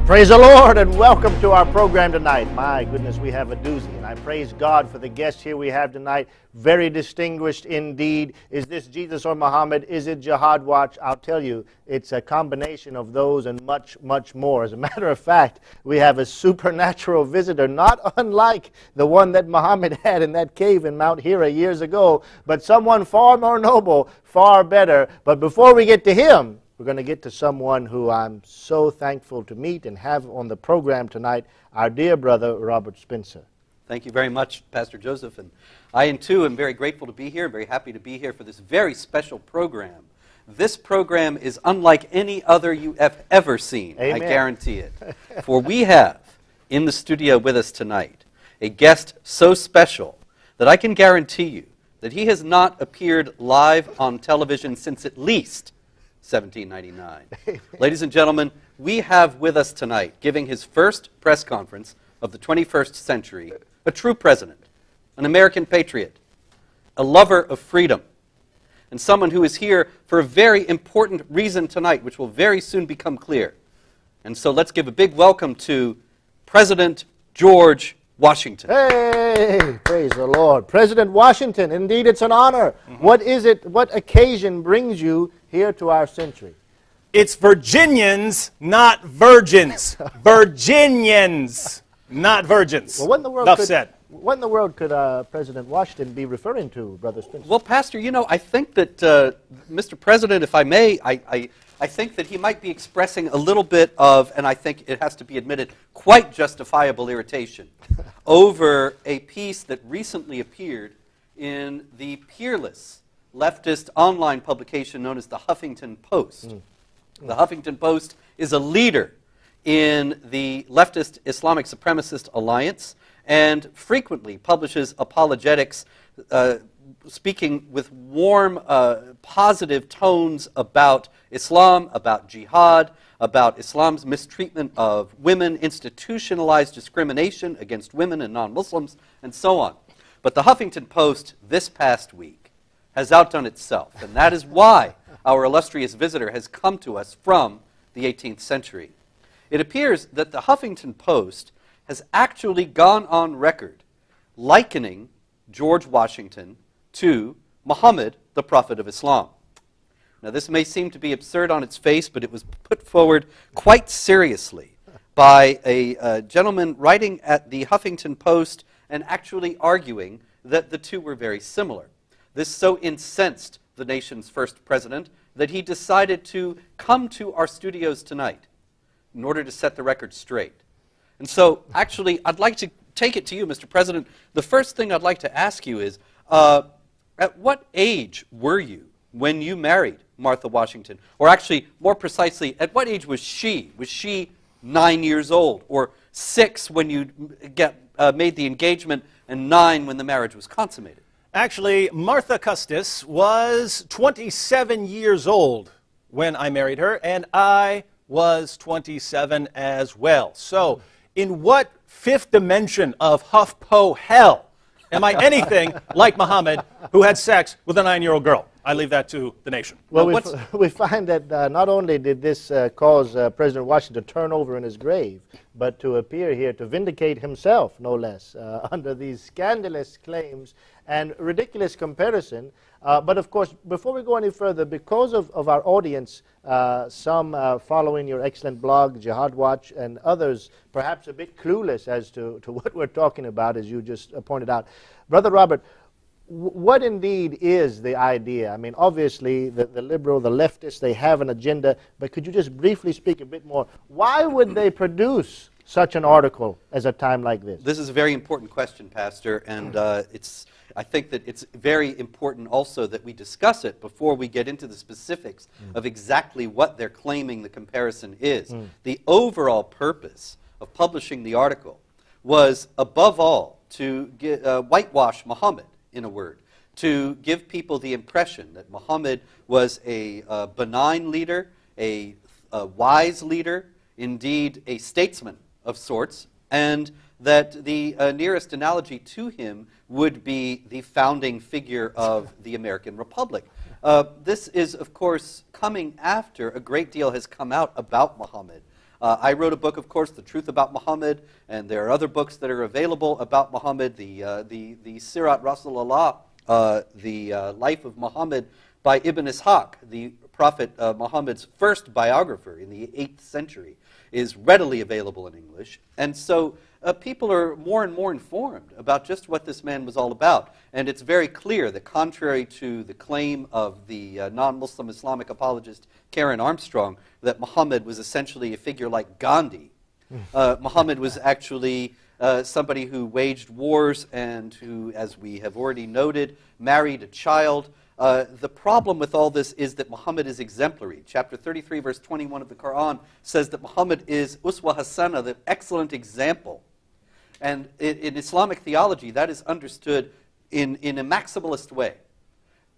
Praise the Lord and welcome to our program tonight. My goodness, we have a doozy, and I praise God for the guest here we have tonight. Very distinguished indeed. Is this Jesus or Muhammad? Is it Jihad Watch? I'll tell you, it's a combination of those and much, much more. As a matter of fact, we have a supernatural visitor, not unlike the one that Muhammad had in that cave in Mount Hira years ago, but someone far more noble, far better. But before we get to him, we're going to get to someone who I'm so thankful to meet and have on the program tonight, our dear brother, Robert Spencer. Thank you very much, Pastor Joseph. And I, too, am very grateful to be here, very happy to be here for this very special program. This program is unlike any other you have ever seen, Amen. I guarantee it. For we have in the studio with us tonight a guest so special that I can guarantee you that he has not appeared live on television since at least 1799. Ladies and gentlemen, we have with us tonight, giving his first press conference of the 21st century, a true president, an American patriot, a lover of freedom, and someone who is here for a very important reason tonight, which will very soon become clear. And so let's give a big welcome to President George Washington. Hey, praise the Lord. President Washington, indeed it's an honor. What is it, what occasion brings you here to our century? It's Virginians, not virgins. Virginians, not virgins. Well, what in the world Enough said. What in the world could President Washington be referring to, Brother Spencer? Well, Pastor, you know, I think that, Mr. President, if I may, I think that he might be expressing a little bit of, and I think it has to be admitted, quite justifiable irritation over a piece that recently appeared in the peerless leftist online publication known as the Huffington Post. The Huffington Post is a leader in the leftist Islamic supremacist alliance and frequently publishes apologetics speaking with warm, positive tones about Islam, about jihad, about Islam's mistreatment of women, institutionalized discrimination against women and non-Muslims, and so on. But the Huffington Post this past week has outdone itself, and that is why our illustrious visitor has come to us from the 18th century. It appears that the Huffington Post has actually gone on record likening George Washington to Muhammad, the prophet of Islam. Now, this may seem to be absurd on its face, but it was put forward quite seriously by a gentleman writing at the Huffington Post and actually arguing that the two were very similar. This so incensed the nation's first president that he decided to come to our studios tonight in order to set the record straight. And so, actually, I'd like to take it to you, Mr. President. The first thing I'd like to ask you is, at what age were you when you married Martha Washington? Or actually, more precisely, at what age was she? Was she 9 years old? Or 6 when you made the engagement and 9 when the marriage was consummated? Actually, Martha Custis was 27 years old when I married her, and I was 27 as well. So, in what fifth dimension of HuffPo hell am I anything like Muhammad, who had sex with a 9-year-old girl? I leave that to the nation. Well, we find that not only did this cause President Washington to turn over in his grave, but to appear here to vindicate himself, no less, under these scandalous claims and ridiculous comparison. But of course, before we go any further, because of our audience, some following your excellent blog, Jihad Watch, and others perhaps a bit clueless as to what we're talking about, as you just pointed out. Brother Robert, what indeed is the idea? I mean, obviously, the liberal, the leftists, they have an agenda, but could you just briefly speak a bit more? Why would they produce such an article as a time like this? This is a very important question, Pastor, and I think that it's very important also that we discuss it before we get into the specifics of exactly what they're claiming the comparison is. The overall purpose of publishing the article was, above all, to whitewash Muhammad, in a word, to give people the impression that Muhammad was a benign leader, a wise leader, indeed a statesman of sorts, and that the nearest analogy to him would be the founding figure of the American Republic. This is, of course, coming after a great deal has come out about Muhammad. I wrote a book, of course, The Truth About Muhammad, and there are other books that are available about Muhammad, the Sirat Rasulullah, the Life of Muhammad by Ibn Ishaq, the Prophet Muhammad's first biographer in the 8th century, is readily available in English. And so people are more and more informed about just what this man was all about. And it's very clear that contrary to the claim of the non-Muslim Islamic apologist Karen Armstrong, that Muhammad was essentially a figure like Gandhi. Muhammad was actually somebody who waged wars and who, as we have already noted, married a child. The problem with all this is that Muhammad is exemplary. Chapter 33, verse 21 of the Quran says that Muhammad is uswa hasana, the excellent example. And in Islamic theology, that is understood in a maximalist way.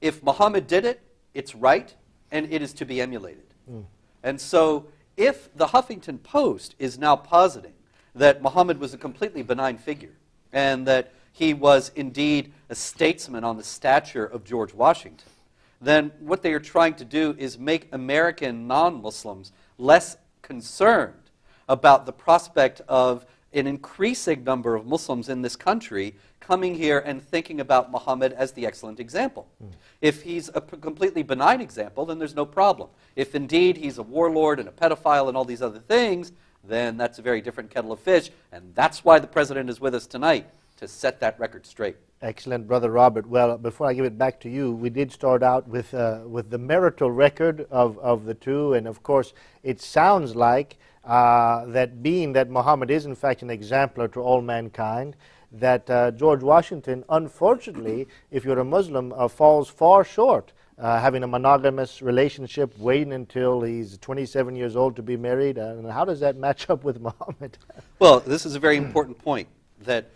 If Muhammad did it, it's right, and it is to be emulated. And so if the Huffington Post is now positing that Muhammad was a completely benign figure, and that he was indeed a statesman on the stature of George Washington, then what they are trying to do is make American non-Muslims less concerned about the prospect of an increasing number of Muslims in this country coming here and thinking about Muhammad as the excellent example. If he's a completely benign example, then there's no problem. If indeed he's a warlord and a pedophile and all these other things, then that's a very different kettle of fish, and that's why the president is with us tonight, to set that record straight. Excellent, Brother Robert. Well, before I give it back to you, we did start out with the marital record of the two, and of course, it sounds like that being that Muhammad is in fact an exemplar to all mankind, that George Washington, unfortunately, if you're a Muslim, falls far short, having a monogamous relationship, waiting until he's 27 years old to be married. And how does that match up with Muhammad? Well, this is a very important point, that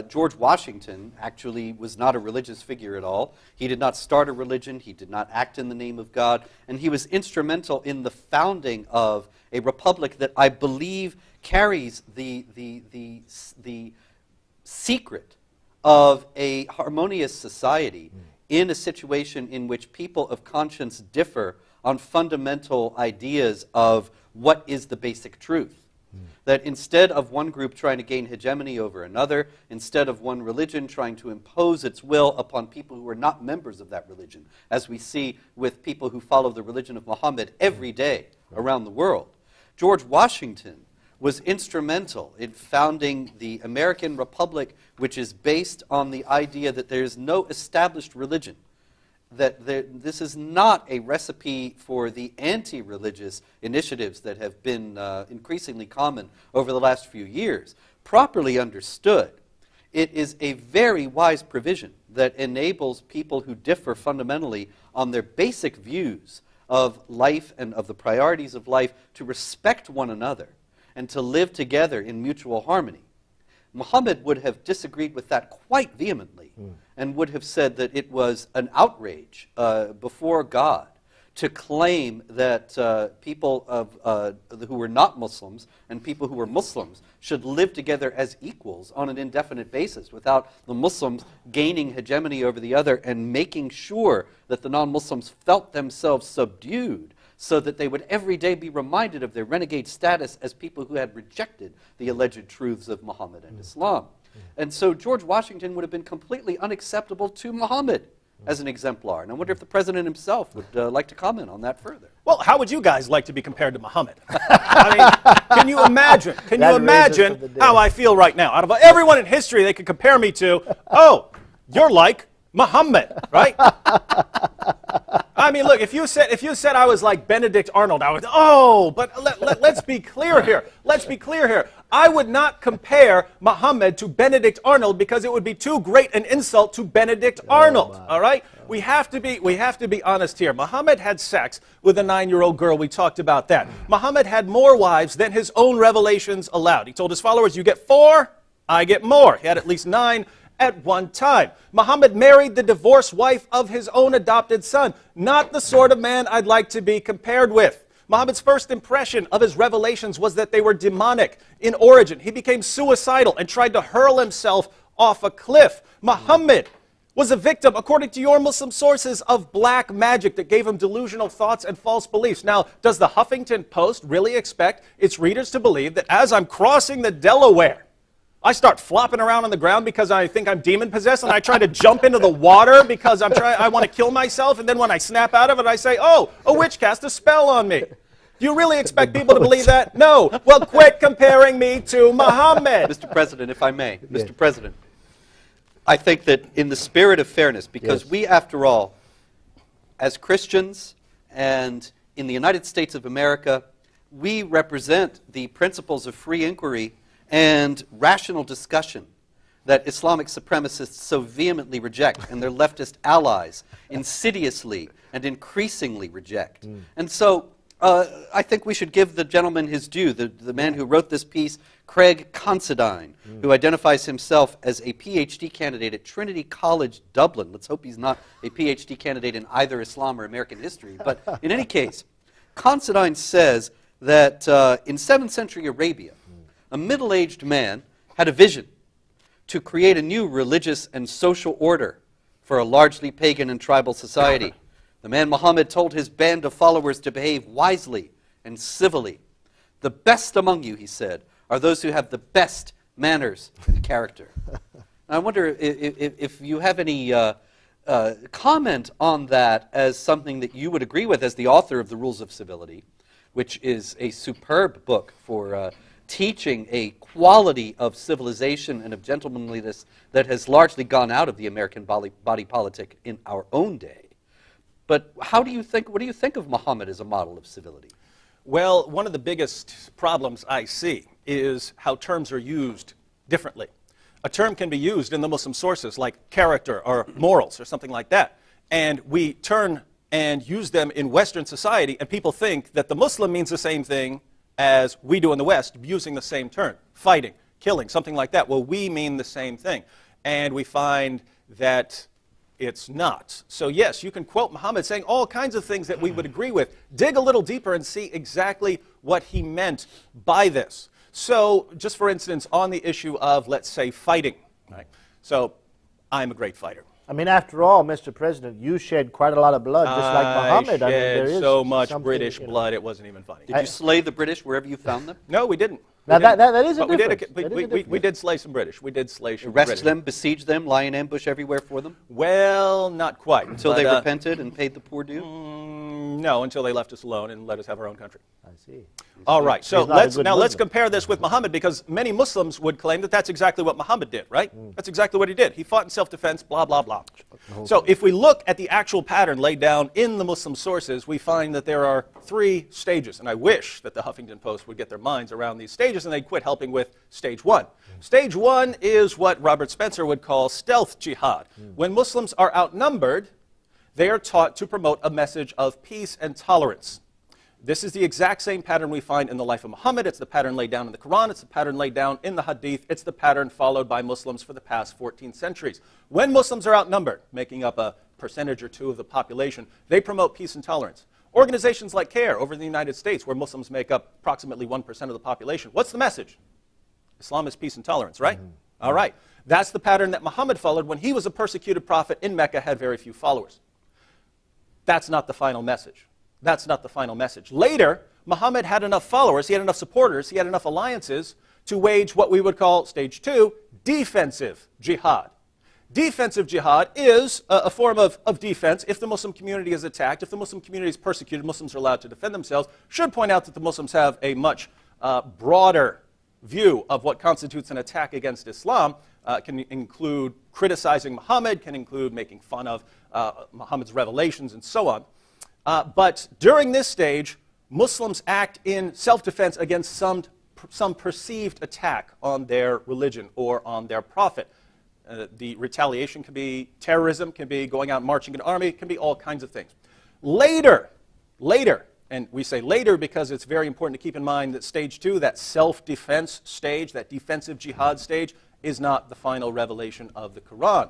George Washington actually was not a religious figure at all. He did not start a religion. He did not act in the name of God. And he was instrumental in the founding of a republic that I believe carries the secret of a harmonious society in a situation in which people of conscience differ on fundamental ideas of what is the basic truth. That instead of one group trying to gain hegemony over another, instead of one religion trying to impose its will upon people who are not members of that religion, as we see with people who follow the religion of Muhammad every day around the world, George Washington was instrumental in founding the American Republic, which is based on the idea that there is no established religion, that this is not a recipe for the anti-religious initiatives that have been increasingly common over the last few years. Properly understood, it is a very wise provision that enables people who differ fundamentally on their basic views of life and of the priorities of life to respect one another and to live together in mutual harmony. Muhammad would have disagreed with that quite vehemently and would have said that it was an outrage before God to claim that people who were not Muslims and people who were Muslims should live together as equals on an indefinite basis without the Muslims gaining hegemony over the other and making sure that the non-Muslims felt themselves subdued, so that they would every day be reminded of their renegade status as people who had rejected the alleged truths of Muhammad and Islam. And so George Washington would have been completely unacceptable to Muhammad as an exemplar. And I wonder if the president himself would like to comment on that further. Well, how would you guys like to be compared to Muhammad? I mean, can you imagine? Can you imagine how I feel right now? Out of everyone in history they could compare me to, oh, you're like Muhammad, right? I mean, look, if you said I was like Benedict Arnold, I would, oh, but let's be clear here. Let's be clear here. I would not compare Muhammad to Benedict Arnold because it would be too great an insult to Benedict Arnold, all right? We have to be honest here. Muhammad had sex with a 9-year-old girl. We talked about that. Muhammad had more wives than his own revelations allowed. He told his followers, you get 4, I get more. He had at least 9 at one time. Muhammad married the divorced wife of his own adopted son. Not the sort of man I'd like to be compared with. Muhammad's first impression of his revelations was that they were demonic in origin. He became suicidal and tried to hurl himself off a cliff. Muhammad was a victim, according to your Muslim sources, of black magic that gave him delusional thoughts and false beliefs. Now, does the Huffington Post really expect its readers to believe that as I'm crossing the Delaware, I start flopping around on the ground because I think I'm demon-possessed, and I try to jump into the water because I want to kill myself, and then when I snap out of it, I say, oh, a witch cast a spell on me. Do you really expect people to believe that? No. Well, quit comparing me to Muhammad. Mr. President, if I may, Mr. President, I think that in the spirit of fairness, because we, after all, as Christians and in the United States of America, we represent the principles of free inquiry and rational discussion that Islamic supremacists so vehemently reject and their leftist allies insidiously and increasingly reject. And so I think we should give the gentleman his due, the man who wrote this piece, Craig Considine, who identifies himself as a PhD candidate at Trinity College, Dublin. Let's hope he's not a PhD candidate in either Islam or American history. But in any case, Considine says that in 7th century Arabia, a middle-aged man had a vision to create a new religious and social order for a largely pagan and tribal society. The man Muhammad told his band of followers to behave wisely and civilly. The best among you, he said, are those who have the best manners and character. I wonder if you have any comment on that as something that you would agree with as the author of The Rules of Civility, which is a superb book for teaching a quality of civilization and of gentlemanliness that has largely gone out of the American body politic in our own day. But what do you think of Muhammad as a model of civility? Well, one of the biggest problems I see is how terms are used differently. A term can be used in the Muslim sources like character or morals or something like that. And we turn and use them in Western society, and people think that the Muslim means the same thing as we do in the West, using the same term, fighting, killing, something like that. Well, we mean the same thing. And we find that it's not. So yes, you can quote Muhammad saying all kinds of things that we would agree with. Dig a little deeper and see exactly what he meant by this. So just for instance, on the issue of, let's say, fighting. Right? So I'm a great fighter. I mean, after all, Mr. President, you shed quite a lot of blood, just like Muhammad. I mean, there shed is so much British blood, it wasn't even funny. Did you slay the British wherever you found them? No, we didn't. Now, that is a But difference. we did slay some British. We did slay some Arrest British. them, besiege them, lie in ambush everywhere for them? Well, not quite. Until they repented and paid the poor due? No, until they left us alone and let us have our own country. I see. All right, so let's Muslim. compare this with Muhammad, because many Muslims would claim that that's exactly what Muhammad did, right? That's exactly what he did. He fought in self-defense, blah, blah, blah. So if we look at the actual pattern laid down in the Muslim sources, we find that there are 3 stages, and I wish that the Huffington Post would get their minds around these stages and they'd quit helping with stage 1. Stage 1 is what Robert Spencer would call stealth jihad. When Muslims are outnumbered, they are taught to promote a message of peace and tolerance. This is the exact same pattern we find in the life of Muhammad. It's the pattern laid down in the Quran. It's the pattern laid down in the Hadith. It's the pattern followed by Muslims for the past 14 centuries. When Muslims are outnumbered, making up a percentage or 2 of the population, they promote peace and tolerance. Organizations like CARE over in the United States, where Muslims make up approximately 1% of the population, what's the message? Islam is peace and tolerance, right? All right. That's the pattern that Muhammad followed when he was a persecuted prophet in Mecca, had very few followers. That's not the final message. That's not the final message. Later, Muhammad had enough followers, he had enough supporters, he had enough alliances to wage what we would call, stage 2, defensive jihad. Defensive jihad is a form of defense. If the Muslim community is attacked, if the Muslim community is persecuted, Muslims are allowed to defend themselves. Should point out that the Muslims have a much broader view of what constitutes an attack against Islam. Can include criticizing Muhammad, can include making fun of Muhammad's revelations, and so on. But during this stage, Muslims act in self-defense against some perceived attack on their religion or on their prophet. The retaliation can be terrorism, can be going out marching an army, can be all kinds of things. Later, and we say later because it's very important to keep in mind that stage 2, that self-defense stage, that defensive jihad stage, is not the final revelation of the Quran.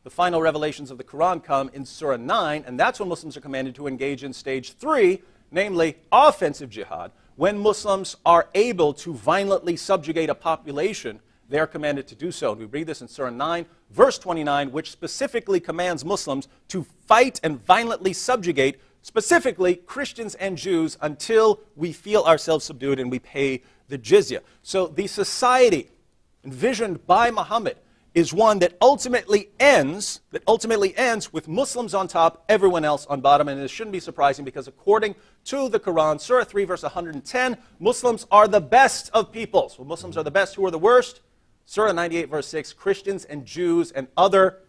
The final revelations of the Quran come in Surah 9, and that's when Muslims are commanded to engage in stage 3, namely offensive jihad, when Muslims are able to violently subjugate a population they are commanded to do so. And we read this in Surah 9, verse 29, which specifically commands Muslims to fight and violently subjugate specifically Christians and Jews until we feel ourselves subdued and we pay the jizya. So the society envisioned by Muhammad is one that ultimately ends with Muslims on top, everyone else on bottom. And it shouldn't be surprising because according to the Quran, Surah 3, verse 110, Muslims are the best of peoples. Well, Muslims are the best. Who are the worst? Surah 98, verse 6, Christians and Jews and other,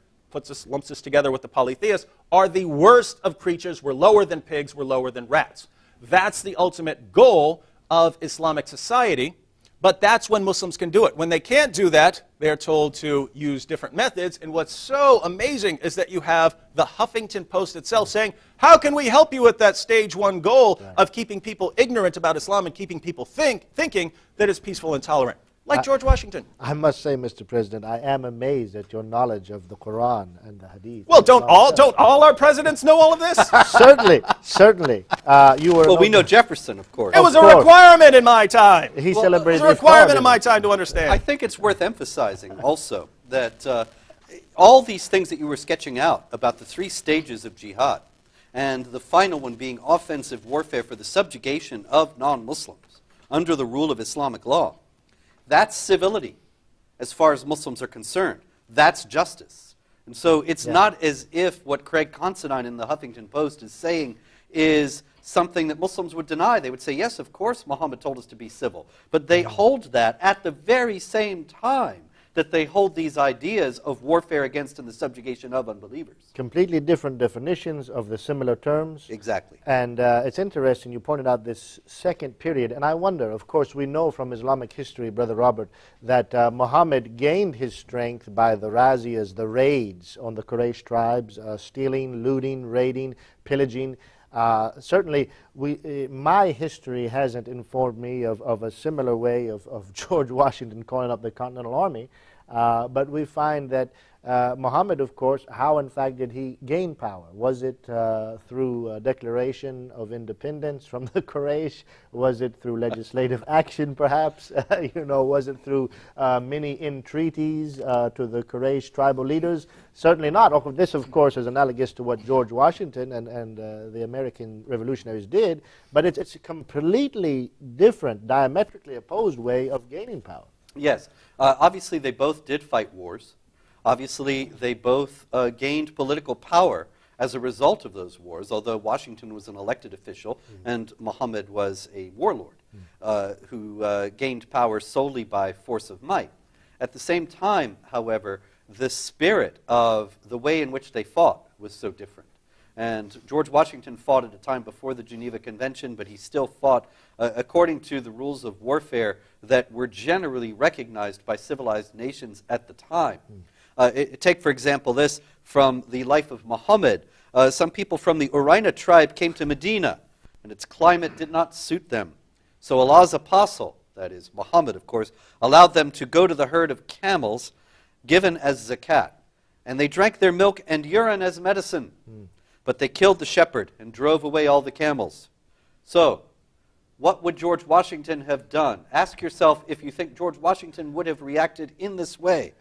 lumps us together with the polytheists, are the worst of creatures. We're lower than pigs. We're lower than rats. That's the ultimate goal of Islamic society. But that's when Muslims can do it. When they can't do that, they're told to use different methods. And what's so amazing is that you have the Huffington Post itself saying, how can we help you with that stage one goal of keeping people ignorant about Islam and keeping people thinking that it's peaceful and tolerant? Like George Washington. I must say, Mr. President, I am amazed at your knowledge of the Quran and the Hadith. Well, don't all our presidents know all of this? Certainly, certainly. You were. Well, we know Jefferson, of course. It was a requirement in my time. He celebrated. It was a requirement in my time to understand. I think it's worth emphasizing also that all these things that you were sketching out about the three stages of jihad, and the final one being offensive warfare for the subjugation of non-Muslims under the rule of Islamic law, that's civility as far as Muslims are concerned. That's justice. And so it's not as if what Craig Considine in the Huffington Post is saying is something that Muslims would deny. They would say, yes, of course, Muhammad told us to be civil. But they hold that at the very same time that they hold these ideas of warfare against and the subjugation of unbelievers. Completely different definitions of the similar terms. Exactly. And it's interesting, you pointed out this second period, and I wonder, of course, we know from Islamic history, Brother Robert, that Muhammad gained his strength by the razzias, the raids on the Quraysh tribes, stealing, looting, raiding, pillaging. Certainly, my history hasn't informed me of a similar way of George Washington calling up the Continental Army, but we find that Muhammad, of course, how in fact did he gain power? Was it through a declaration of independence from the Quraysh? Was it through legislative action, perhaps? Was it through many entreaties to the Quraysh tribal leaders? Certainly not. This, of course, is analogous to what George Washington and the American revolutionaries did, but it's a completely different, diametrically opposed way of gaining power. Yes. Obviously, they both did fight wars. Obviously, they both gained political power as a result of those wars, although Washington was an elected official and Muhammad was a warlord who gained power solely by force of might. At the same time, however, the spirit of the way in which they fought was so different. And George Washington fought at a time before the Geneva Convention, but he still fought according to the rules of warfare that were generally recognized by civilized nations at the time. Take, for example, this from the life of Muhammad. Some people from the Uraina tribe came to Medina, and its climate did not suit them. So Allah's apostle, that is Muhammad, of course, allowed them to go to the herd of camels given as zakat. And they drank their milk and urine as medicine. But they killed the shepherd and drove away all the camels. So, what would George Washington have done? Ask yourself if you think George Washington would have reacted in this way.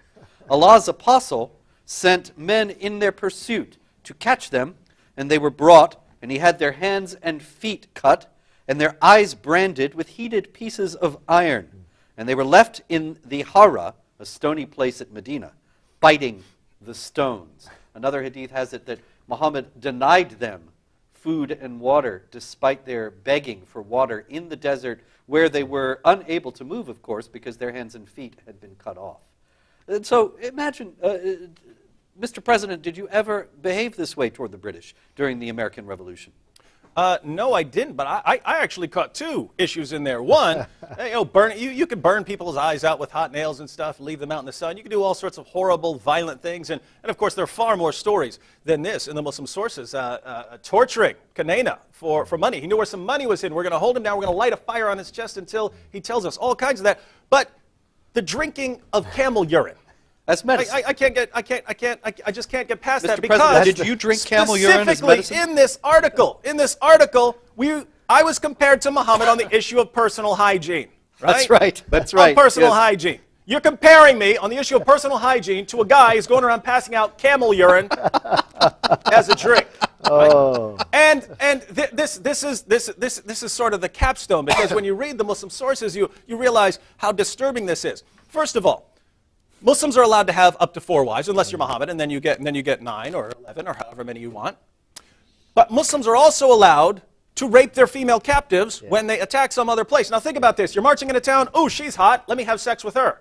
Allah's apostle sent men in their pursuit to catch them, and they were brought, and he had their hands and feet cut, and their eyes branded with heated pieces of iron. And they were left in the Hara, a stony place at Medina, biting the stones. Another hadith has it that Muhammad denied them food and water despite their begging for water in the desert where they were unable to move, of course, because their hands and feet had been cut off. And so imagine, Mr. President, did you ever behave this way toward the British during the American Revolution? No, I didn't, but I actually caught two issues in there. One, you could burn people's eyes out with hot nails and stuff, leave them out in the sun. You could do all sorts of horrible, violent things. And of course, there are far more stories than this in the Muslim sources. Torturing Kanena for money. He knew where some money was hidden. We're going to hold him down. We're going to light a fire on his chest until he tells us all kinds of that. But the drinking of camel urine. As medicine. I just can't get past that Mr. because President, did you drink camel urine as medicine? Specifically in this article, I was compared to Muhammad on the issue of personal hygiene. Right? That's right. That's right. Personal yes. hygiene. You're comparing me on the issue of personal hygiene to a guy who's going around passing out camel urine as a drink. Oh. And this is sort of the capstone, because when you read the Muslim sources, you realize how disturbing this is. First of all, Muslims are allowed to have up to 4 wives, unless you're Muhammad, and then you get 9 or 11 or however many you want. But Muslims are also allowed to rape their female captives when they attack some other place. Now think about this. You're marching into town. Oh, she's hot. Let me have sex with her.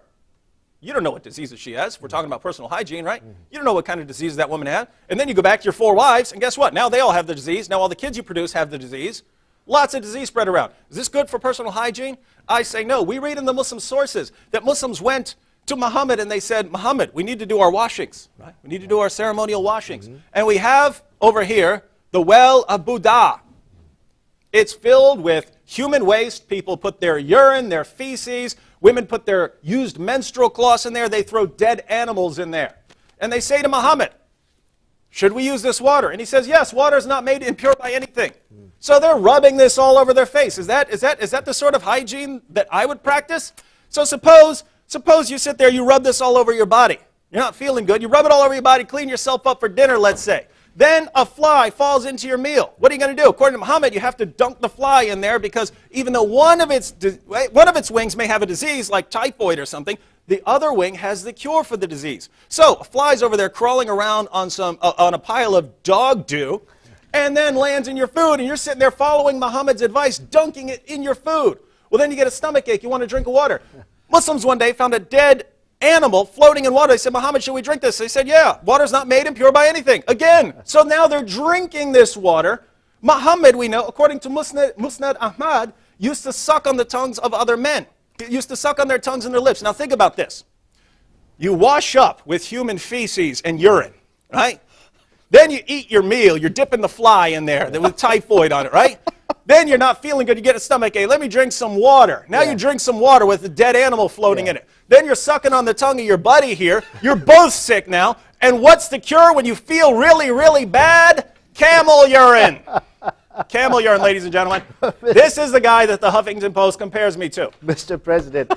You don't know what diseases she has. We're talking about personal hygiene, right? You don't know what kind of disease that woman had. And then you go back to your 4 wives, and guess what? Now they all have the disease. Now all the kids you produce have the disease. Lots of disease spread around. Is this good for personal hygiene? I say no. We read in the Muslim sources that Muslims went to Muhammad and they said, Muhammad, we need to do our washings, right? We need to do our ceremonial washings. And we have over here the well of Buddha. It's filled with human waste. People put their urine, their feces. Women put their used menstrual cloths in there. They throw dead animals in there. And they say to Muhammad, should we use this water? And he says, yes, water is not made impure by anything. So they're rubbing this all over their face. Is that the sort of hygiene that I would practice? So suppose you sit there, you rub this all over your body. You're not feeling good. You rub it all over your body, clean yourself up for dinner, let's say. Then a fly falls into your meal. What are you going to do? According to Muhammad, you have to dunk the fly in there, because even though one of its wings may have a disease like typhoid or something, the other wing has the cure for the disease. So a fly's over there crawling around on a pile of dog dew, and then lands in your food, and you're sitting there following Muhammad's advice, dunking it in your food. Well, then you get a stomach ache. You want to drink water. Muslims one day found a dead animal floating in water. They said, Muhammad, should we drink this? They said, yeah, water's not made impure by anything. Again, so now they're drinking this water. Muhammad, we know, according to Musnad Ahmad, used to suck on the tongues of other men. He used to suck on their tongues and their lips. Now think about this. You wash up with human feces and urine, right? Then you eat your meal. You're dipping the fly in there with typhoid on it, right? Then you're not feeling good. You get a stomach ache. Let me drink some water. Now you drink some water with a dead animal floating in it. Then you're sucking on the tongue of your buddy here. You're both sick now. And what's the cure when you feel really, really bad? Camel urine. Camel urine, ladies and gentlemen. This is the guy that the Huffington Post compares me to. Mr. President,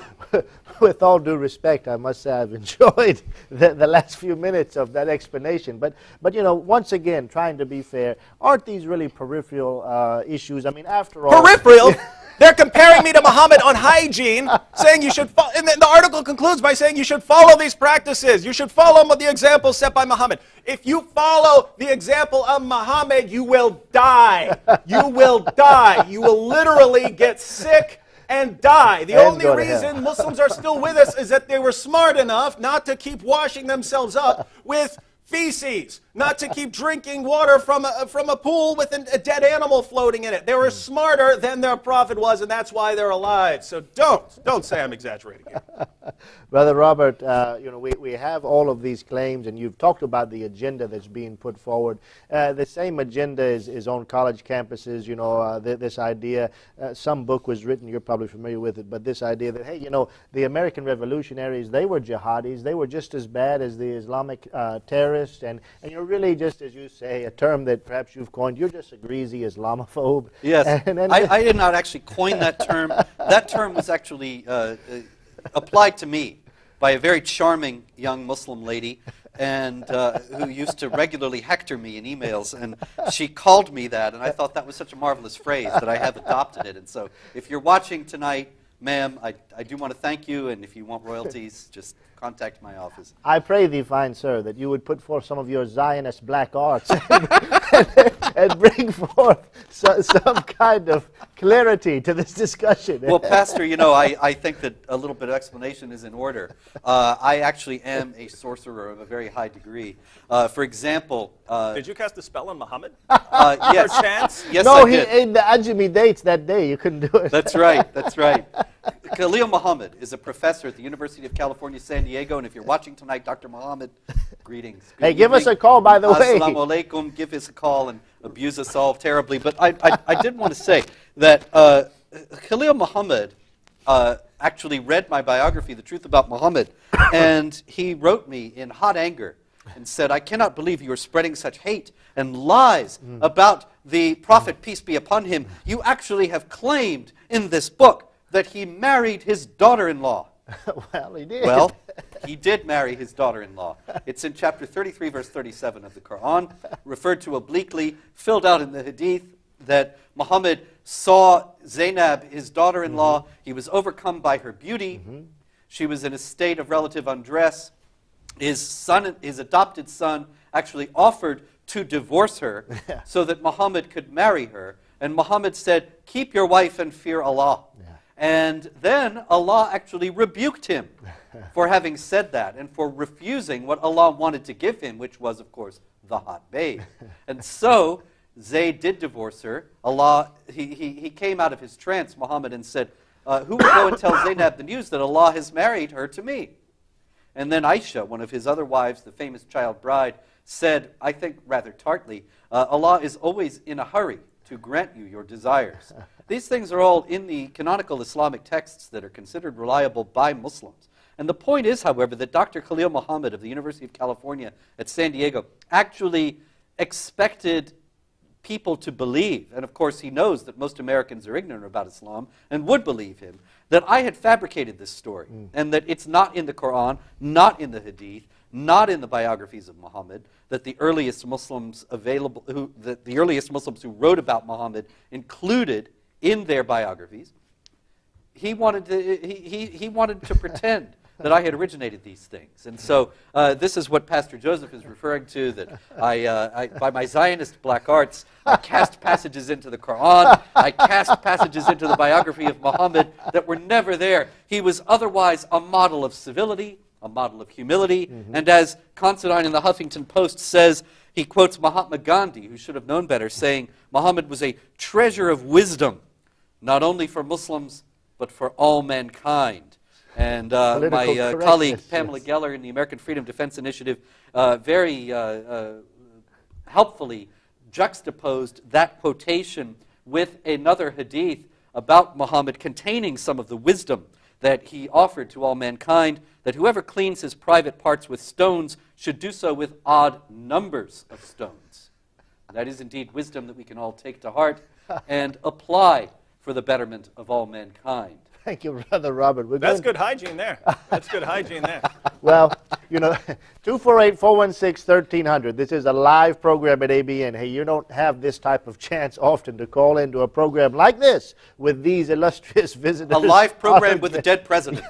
with all due respect, I must say I've enjoyed the last few minutes of that explanation. But you know, once again, trying to be fair, aren't these really peripheral issues? I mean, after all... Peripheral? They're comparing me to Muhammad on hygiene, saying you should follow, and the article concludes by saying you should follow these practices. You should follow the example set by Muhammad. If you follow the example of Muhammad, you will die. You will die. You will literally get sick and die. The only reason Muslims are still with us is that they were smart enough not to keep washing themselves up with feces, not to keep drinking water from a pool with a dead animal floating in it. They were smarter than their prophet was, and that's why they're alive. So don't say I'm exaggerating here. Brother Robert, you know, we have all of these claims, and you've talked about the agenda that's being put forward. The same agenda is on college campuses. You know, this idea, some book was written, you're probably familiar with it, but this idea that, hey, you know, the American revolutionaries, they were jihadis. They were just as bad as the Islamic terrorists. And you're really, just as you say, a term that perhaps you've coined, you're just a greasy Islamophobe. Yes, I did not actually coin that term. That term was actually applied to me by a very charming young Muslim lady, and who used to regularly hector me in emails, and she called me that, and I thought that was such a marvelous phrase that I have adopted it. And so if you're watching tonight, ma'am, I do want to thank you, and if you want royalties, just contact my office. I pray thee, fine sir, that you would put forth some of your Zionist black arts and bring forth some kind of clarity to this discussion. Well, Pastor, you know, I think that a little bit of explanation is in order. I actually am a sorcerer of a very high degree. For example... did you cast a spell on Muhammad? Yes. Chance? Yes, no, I did. In the Ajami dates that day, you couldn't do it. That's right, that's right. Khalil Muhammad is a professor at the University of California, San Diego, and if you're watching tonight, Dr. Muhammad, greetings. Hey, give us a call, by the way. Assalamu alaikum. Give us a call and abuse us all terribly. But I did want to say that Khalil Muhammad actually read my biography, The Truth About Muhammad, and he wrote me in hot anger and said, I cannot believe you are spreading such hate and lies about the Prophet, peace be upon him. You actually have claimed in this book that he married his daughter-in-law. Well, he did. Well, he did marry his daughter-in-law. It's in chapter 33, verse 37 of the Quran, referred to obliquely, filled out in the Hadith, that Muhammad saw Zainab, his daughter-in-law. He was overcome by her beauty. She was in a state of relative undress. His adopted son, actually offered to divorce her so that Muhammad could marry her. And Muhammad said, "Keep your wife and fear Allah." And then Allah actually rebuked him for having said that and for refusing what Allah wanted to give him, which was, of course, the hot babe. And so Zayd did divorce her. He came out of his trance, Muhammad, and said, "Who will go and tell Zainab the news that Allah has married her to me?" And then Aisha, one of his other wives, the famous child bride, said, I think rather tartly, "Allah is always in a hurry to grant you your desires." These things are all in the canonical Islamic texts that are considered reliable by Muslims. And the point is, however, that Dr. Khalil Muhammad of the University of California at San Diego actually expected people to believe, and of course he knows that most Americans are ignorant about Islam and would believe him, that I had fabricated this story and that it's not in the Quran, not in the Hadith, not in the biographies of Muhammad, that the earliest Muslims who wrote about Muhammad included in their biographies. He wanted to pretend that I had originated these things. And so this is what Pastor Joseph is referring to, that I by my Zionist black arts, I cast passages into the Quran, I cast passages into the biography of Muhammad that were never there. He was otherwise a model of civility, a model of humility, and as Considine in the Huffington Post says, he quotes Mahatma Gandhi, who should have known better, saying, "Muhammad was a treasure of wisdom, not only for Muslims, but for all mankind." And my colleague Pamela Geller in the American Freedom Defense Initiative very helpfully juxtaposed that quotation with another hadith about Muhammad containing some of the wisdom that he offered to all mankind, that whoever cleans his private parts with stones should do so with odd numbers of stones. And that is indeed wisdom that we can all take to heart and apply for the betterment of all mankind. Thank you, Brother Robert. That's good hygiene there. That's good hygiene there. Well, 248-416-1300. This is a live program at ABN. Hey, you don't have this type of chance often to call into a program like this with these illustrious visitors. A live program with a dead president.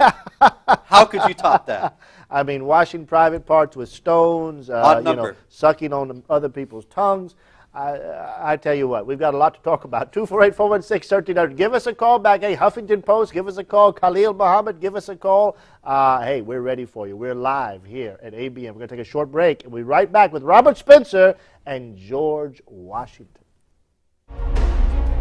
How could you top that? I mean, washing private parts with stones, sucking on other people's tongues. I tell you what, we've got a lot to talk about. 248-416-1300. Give us a call back. Hey, Huffington Post, give us a call. Khalil Muhammad, give us a call. Hey, we're ready for you. We're live here at ABN. We're going to take a short break, and we'll be right back with Robert Spencer and George Washington.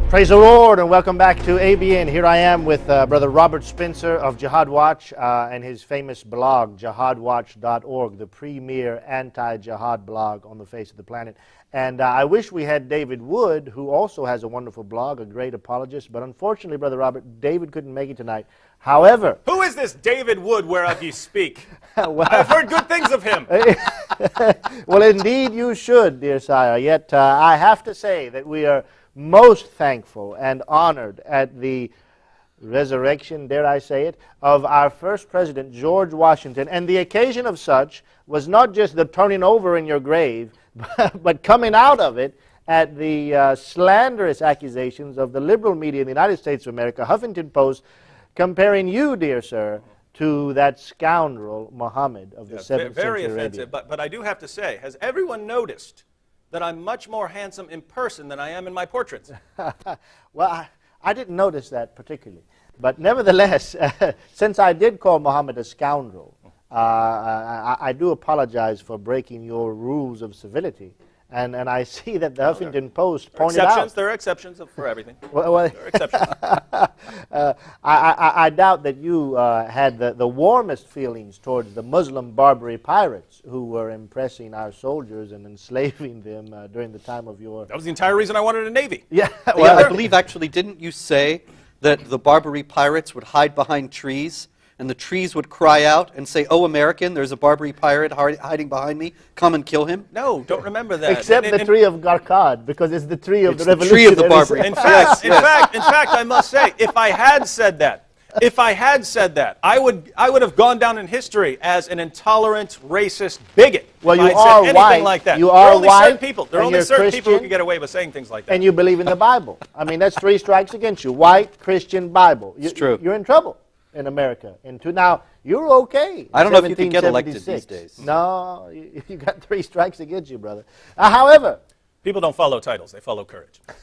Praise the Lord, and welcome back to ABN. Here I am with Brother Robert Spencer of Jihad Watch and his famous blog, jihadwatch.org, the premier anti-jihad blog on the face of the planet. And I wish we had David Wood, who also has a wonderful blog, a great apologist. But unfortunately, Brother Robert, David couldn't make it tonight. However... Who is this David Wood whereof you speak? Well, I've heard good things of him. Well, indeed you should, dear sire. Yet I have to say that we are most thankful and honored at the resurrection, dare I say it, of our first president, George Washington. And the occasion of such was not just the turning over in your grave, but coming out of it at the slanderous accusations of the liberal media in the United States of America, Huffington Post, comparing you, dear sir, to that scoundrel Muhammad of the 7th century Very Arabia. offensive, but I do have to say, has everyone noticed that I'm much more handsome in person than I am in my portraits? Well, I didn't notice that particularly. But nevertheless, since I did call Muhammad a scoundrel, I do apologize for breaking your rules of civility. And I see that the Huffington Post pointed out... There are exceptions for everything. Well, there are exceptions. I doubt that you had the warmest feelings towards the Muslim Barbary pirates who were impressing our soldiers and enslaving them during the time of your... That was the entire reason I wanted a navy. Yeah, well, I believe actually, didn't you say that the Barbary pirates would hide behind trees and the trees would cry out and say, "Oh, American, there's a Barbary pirate hiding behind me. Come and kill him"? No, don't remember that. Except the tree of Garkad, because it's the tree of the the revolution. tree of the Barbary. In fact, I must say, if I had said that, If I had said that, I would have gone down in history as an intolerant, racist bigot. Well, if you I'd are said white. anything like that. You There are only white, certain people. There are and only you're certain people who Christian, can get away with saying things like that. And you believe in the Bible. I mean, that's 3 strikes against you. White, Christian, Bible. It's true. You're in trouble in America. Now, you're okay. I don't know if you can get elected these days. No, you got 3 strikes against you, brother. However, people don't follow titles. They follow courage. My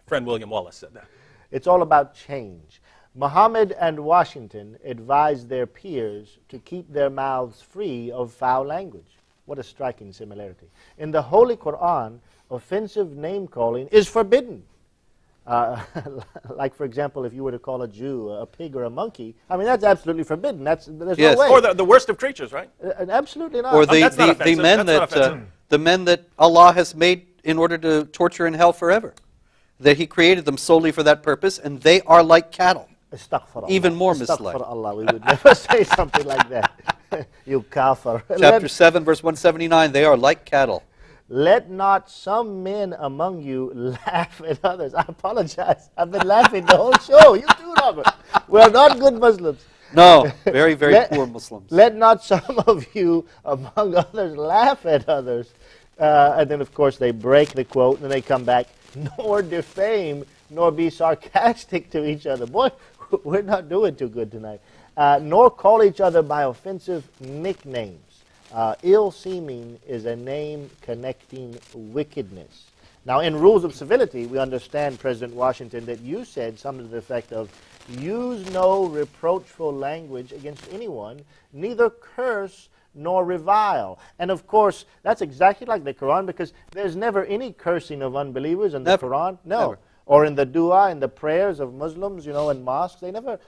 friend William Wallace said that. it's all about change. Muhammad and Washington advised their peers to keep their mouths free of foul language. What a striking similarity. In the Holy Quran, offensive name-calling is forbidden. Like, for example, if you were to call a Jew a pig or a monkey, I mean, that's absolutely forbidden. There's Yes. no way. Or the worst of creatures, right? Absolutely not. Or that's not the offensive. men That's not that offensive. the men that Allah has made in order to torture in hell forever. That He created them solely for that purpose, and they are like cattle. Astaghfirullah. Even more misled. Astaghfirullah. We would never say something like that. You kafir. Chapter 7, verse 179, they are like cattle. Let not some men among you laugh at others. I apologize. I've been laughing the whole show. You too, Robert. We're not good Muslims. No, very, very poor Muslims. Let not some of you among others laugh at others. And then, of course, they break the quote, and then they come back, nor defame, nor be sarcastic to each other. Boy, we're not doing too good tonight. Nor call each other by offensive nicknames. Ill-seeming is a name connecting wickedness. Now, in Rules of Civility, we understand, President Washington, that you said something to the effect of, use no reproachful language against anyone, neither curse nor revile. And, of course, that's exactly like the Quran, because there's never any cursing of unbelievers in the Quran. No. Never. Or in the dua, in the prayers of Muslims, in mosques. They never,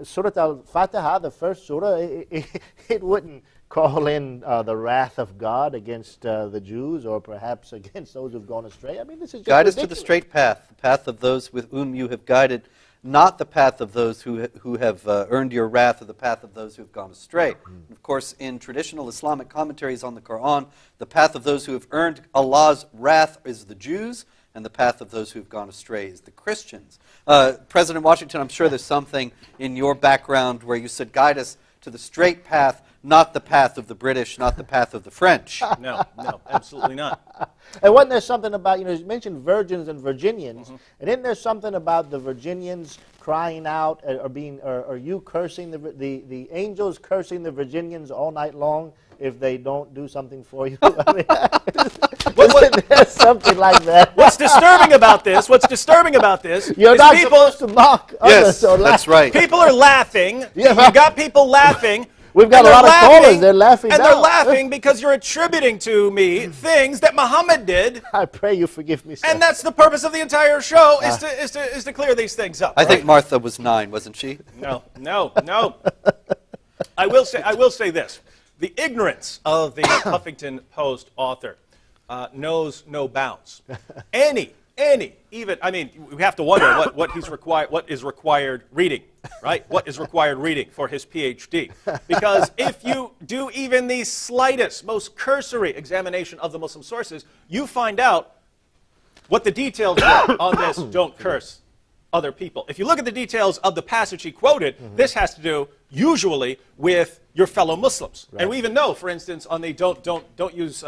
Surah Al-Fatiha, the first surah, it wouldn't call in the wrath of God against the Jews or perhaps against those who've gone astray. I mean, this is just Guide us to ridiculous. the straight path, the path of those with whom you have guided, not the path of those who have earned your wrath, or the path of those who have gone astray. Of course, in traditional Islamic commentaries on the Quran, the path of those who have earned Allah's wrath is the Jews, and the path of those who have gone astray is the Christians. President Washington, I'm sure there's something in your background where you said, guide us to the straight path, not the path of the British, not the path of the French. No, absolutely not. And wasn't there something about, you mentioned virgins and Virginians, and isn't there something about the Virginians crying out, or you cursing, the angels cursing the Virginians all night long if they don't do something for you? Isn't there something like that? What's disturbing about this? You're is not people, supposed to mock others. Yes, So that's right. people are laughing. Yeah. You've got people laughing. We've got and a they're lot of laughing, callers. They're laughing And now. they're laughing because you're attributing to me things that Muhammad did. I pray you forgive me, sir. And that's the purpose of the entire show, is to clear these things up. I think right? Martha was 9, wasn't she? No. I will say this. The ignorance of the Huffington Post author knows no bounds. We have to wonder what is required reading, right? What is required reading for his PhD? Because if you do even the slightest, most cursory examination of the Muslim sources, you find out what the details were on this don't curse other people. If you look at the details of the passage he quoted, this has to do usually with your fellow Muslims. Right. And we even know, for instance, on the don't use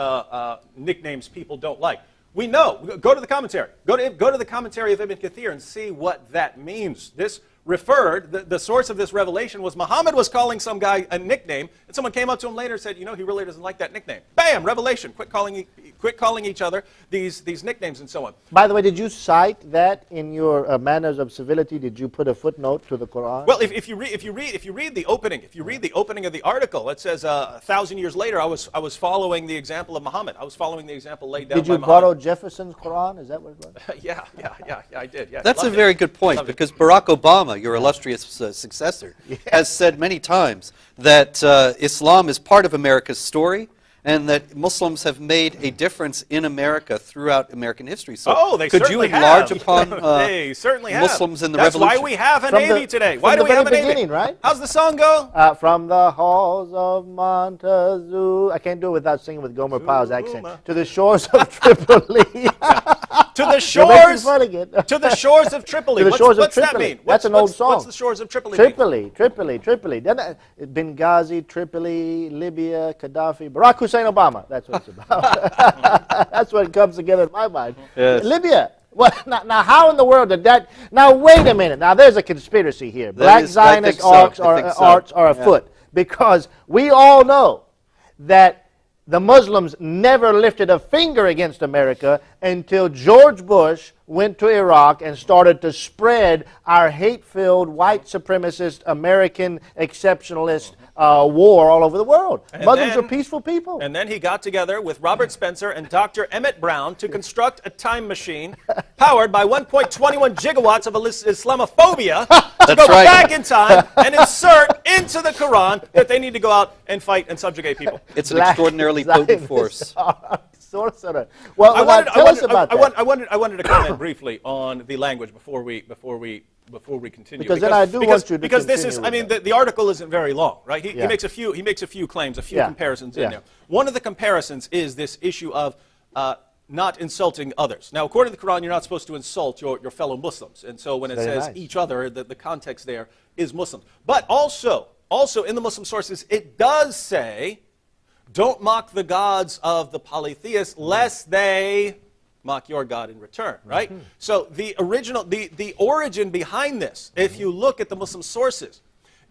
nicknames people don't like. We know. Go to the commentary. Go to the commentary of Ibn Kathir and see what that means. This referred, the source of this revelation was Muhammad was calling some guy a nickname, and someone came up to him later and said, he really doesn't like that nickname. Bam! Revelation. Quit calling each other these nicknames and so on. By the way, did you cite that in your manners of civility? Did you put a footnote to the Quran? Well, if you read the opening of the article, it says 1,000 years later, I was following the example of Muhammad. I was following the example laid down Did you by borrow Muhammad. Jefferson's Quran? Is that what it was? Yeah, I did. Yeah, That's a Loved it. very good point, Loved it. because Barack Obama, your illustrious successor, has said many times that Islam is part of America's story, and that Muslims have made a difference in America throughout American history. So they could you certainly enlarge have. upon They certainly have. Muslims in the That's revolution? why we have a From Navy the- today. from Why do the we have a very Navy? beginning, right? How's the song go? From the halls of Montezuma. I can't do it without singing with Gomer Pyle's accent. Zuma. To the shores of Tripoli. To the You're making shores, fun again. to the shores of Tripoli. To the shores of What's that Tripoli. mean? That's an old song. What's the shores of Tripoli mean? Tripoli. Benghazi, Tripoli, Libya, Gaddafi, Barack Hussein Obama. That's what it's about. That's what comes together in my mind. Yes. Libya. Well, now, how in the world did that? Now, wait a minute. Now, there's a conspiracy here. Black Zionist arts are afoot. Because we all know that the Muslims never lifted a finger against America until George Bush went to Iraq and started to spread our hate-filled, white supremacist, American exceptionalist war all over the world. And Muslims are peaceful people. And then he got together with Robert Spencer and Dr. Emmett Brown to construct a time machine powered by 1.21 gigawatts of Islamophobia to go back in time and insert into the Quran that they need to go out and fight and subjugate people. It's an extraordinarily potent force. Well, tell us about that. I wanted to comment briefly on the language before we continue. Because then I do want you to because this is, continue I mean, the article isn't very long, right? He makes a few claims, a few comparisons in there. One of the comparisons is this issue of not insulting others. Now, according to the Quran, you're not supposed to insult your fellow Muslims, and so when it says each other, the context there is Muslims. But also in the Muslim sources, it does say, don't mock the gods of the polytheists, lest they mock your God in return, right? So the origin behind this, if you look at the Muslim sources,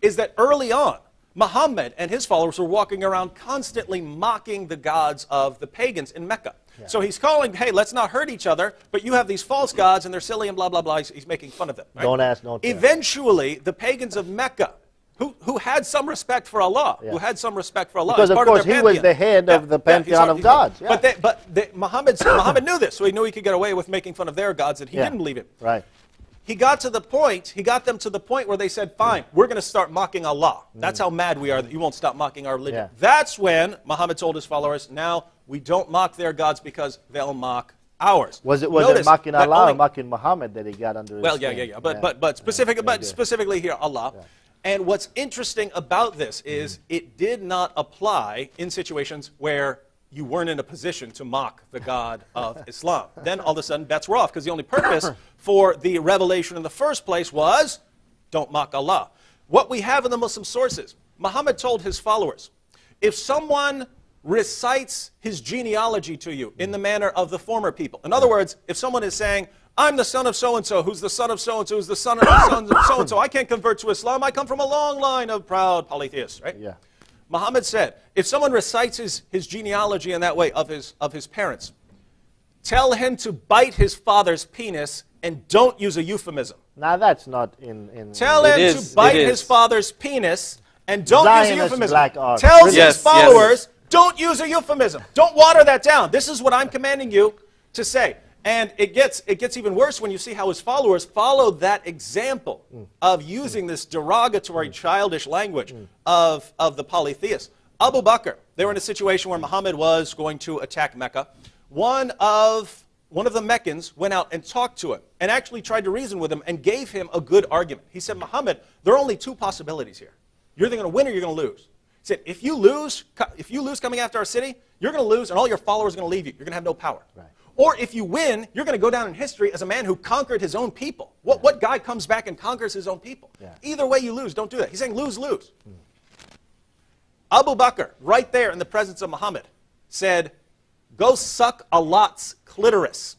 is that early on, Muhammad and his followers were walking around constantly mocking the gods of the pagans in Mecca. So he's calling, hey, let's not hurt each other, but you have these false gods and they're silly and blah, blah, blah. He's making fun of them. Right? Don't ask, don't tell. Eventually, the pagans of Mecca, who had some respect for Allah, because of course he was the head of the pantheon of gods. But Muhammad knew this, so he knew he could get away with making fun of their gods that he didn't believe in. Right. He got them to the point where they said, fine, we're going to start mocking Allah. That's how mad we are that you won't stop mocking our religion. That's when Muhammad told his followers, now we don't mock their gods because they'll mock ours. Was it mocking Allah or mocking Muhammad that he got under his skin? But specifically here, Allah. And what's interesting about this is it did not apply in situations where you weren't in a position to mock the God of Islam. Then all of a sudden bets were off, because the only purpose for the revelation in the first place was don't mock Allah. What we have in the Muslim sources, Muhammad told his followers, if someone recites his genealogy to you in the manner of the former people, in other words, if someone is saying, I'm the son of so-and-so, who's the son of so-and-so, who's the son of so-and-so. I can't convert to Islam. I come from a long line of proud polytheists, right? Yeah. Muhammad said, if someone recites his genealogy in that way of his parents, tell him to bite his father's penis and don't use a euphemism. Now that's not in Tell him to bite his father's penis and don't use a euphemism. Tells his followers, don't use a euphemism. Don't water that down. This is what I'm commanding you to say. And it gets even worse when you see how his followers followed that example of using this derogatory, childish language of the polytheists. Abu Bakr, they were in a situation where Muhammad was going to attack Mecca. One of the Meccans went out and talked to him and actually tried to reason with him and gave him a good argument. He said, Muhammad, there are only two possibilities here. You're either going to win or you're going to lose. He said, if you lose coming after our city, you're going to lose and all your followers are going to leave you. You're going to have no power. Right. Or if you win, you're going to go down in history as a man who conquered his own people. What guy comes back and conquers his own people? Either way you lose, don't do that. He's saying lose, lose. Abu Bakr, right there in the presence of Muhammad, said, go suck Allah's clitoris.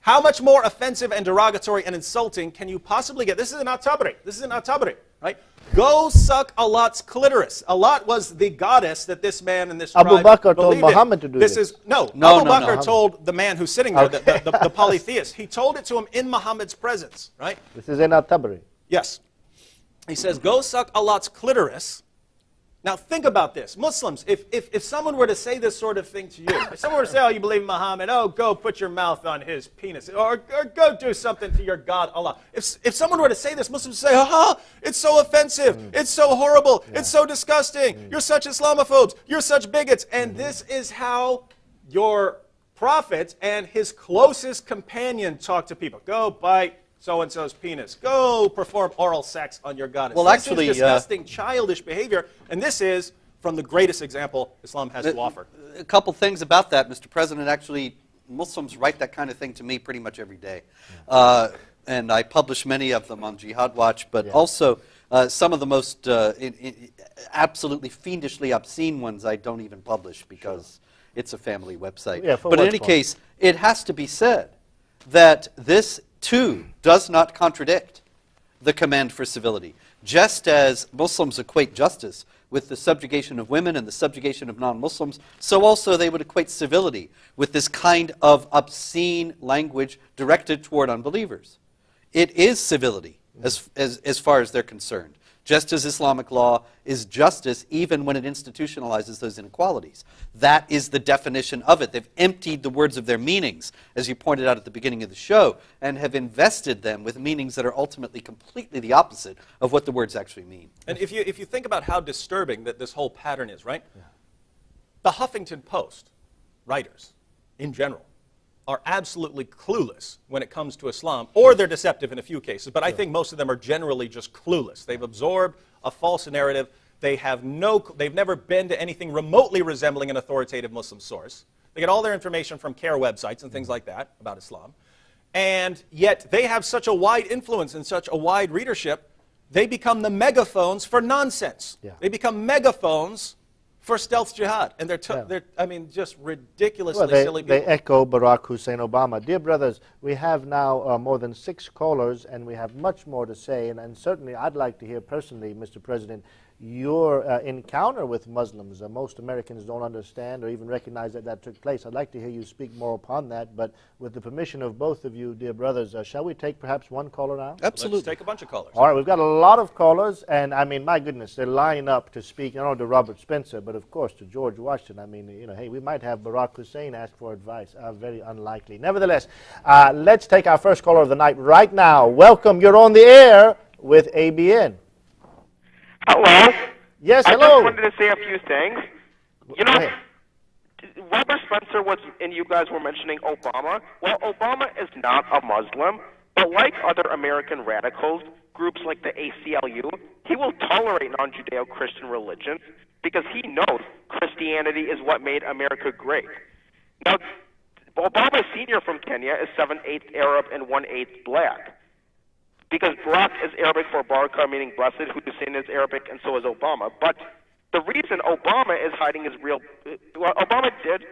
How much more offensive and derogatory and insulting can you possibly get? This is an At-Tabari. This is an At-Tabari, right? Go suck Allah's clitoris. Allah was the goddess that this man and this tribe Abu Bakr told Muhammad to do this. Abu Bakr told the man who's sitting there, the polytheist. He told it to him in Muhammad's presence, right? This is in At-Tabari. Yes. He says, go suck Allah's clitoris. Now think about this. Muslims, if someone were to say this sort of thing to you, if someone were to say, oh, you believe in Muhammad, oh, go put your mouth on his penis, or go do something to your God, Allah. If someone were to say this, Muslims would say, aha, it's so offensive, it's so horrible, it's so disgusting, you're such Islamophobes, you're such bigots. And this is how your prophet and his closest companion talk to people. Go bite so-and-so's penis. Go perform oral sex on your goddess. Well, this is disgusting, childish behavior, and this is from the greatest example Islam has to offer. A couple things about that. Mr. President actually Muslims write that kind of thing to me pretty much every day. And I publish many of them on Jihad Watch, but also some of the most absolutely fiendishly obscene ones I don't even publish because it's a family website. Yeah, but in any case, it has to be said that this, too, does not contradict the command for civility. Just as Muslims equate justice with the subjugation of women and the subjugation of non-Muslims, so also they would equate civility with this kind of obscene language directed toward unbelievers. It is civility as far as they're concerned, just as Islamic law is justice even when it institutionalizes those inequalities. That is the definition of it. They've emptied the words of their meanings, as you pointed out at the beginning of the show, and have invested them with meanings that are ultimately completely the opposite of what the words actually mean. And if you think about how disturbing that this whole pattern is, right? Yeah. The Huffington Post writers, in general, are absolutely clueless when it comes to Islam, or they're deceptive in a few cases, but I think most of them are generally just clueless. They've absorbed a false narrative. They've never been to anything remotely resembling an authoritative Muslim source. They get all their information from care websites and things like that about Islam. And yet they have such a wide influence and such a wide readership, they become the megaphones for nonsense. Yeah. They become megaphones for stealth jihad, and they're I mean, just ridiculously silly people. They echo Barack Hussein Obama. Dear brothers, we have now more than 6 callers, and we have much more to say, and certainly I'd like to hear personally, Mr. President, your encounter with Muslims. Most Americans don't understand or even recognize that that took place. I'd like to hear you speak more upon that, but with the permission of both of you, dear brothers, shall we take perhaps one caller now? Absolutely. Let's take a bunch of callers. All right, we've got a lot of callers, and I mean, my goodness, they're lining up to speak, not only to Robert Spencer, but of course to George Washington. I mean, you know, hey, we might have Barack Hussein ask for advice. Very unlikely. Nevertheless, let's take our first caller of the night right now. Welcome, you're on the air with ABN. Hello. Yes, hello. I just wanted to say a few things. You know, Robert Spencer was, and you guys were mentioning Obama. Well, Obama is not a Muslim, but like other American radicals, groups like the ACLU, he will tolerate non-Judeo-Christian religions because he knows Christianity is what made America great. Now, Obama Sr. from Kenya is 7/8 Arab and 1/8 black. Because Barak is Arabic for Baraka, meaning blessed, Hussein is Arabic, and so is Obama. But the reason Obama is hiding his real... Well, Obama did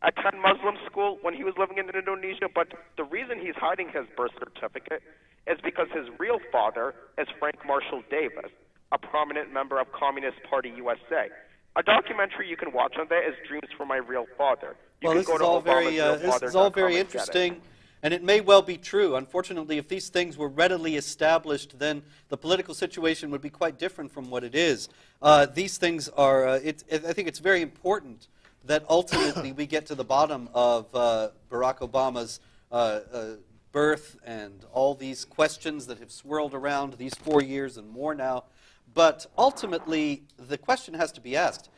attend Muslim school when he was living in Indonesia, but the reason he's hiding his birth certificate is because his real father is Frank Marshall Davis, a prominent member of Communist Party USA. A documentary you can watch on that is Dreams from My Real Father. Well, this is all very interesting. And it may well be true. Unfortunately, if these things were readily established, then the political situation would be quite different from what it is. These things are, I think it's very important that ultimately we get to the bottom of Barack Obama's birth and all these questions that have swirled around these 4 years and more now. But ultimately, the question has to be asked.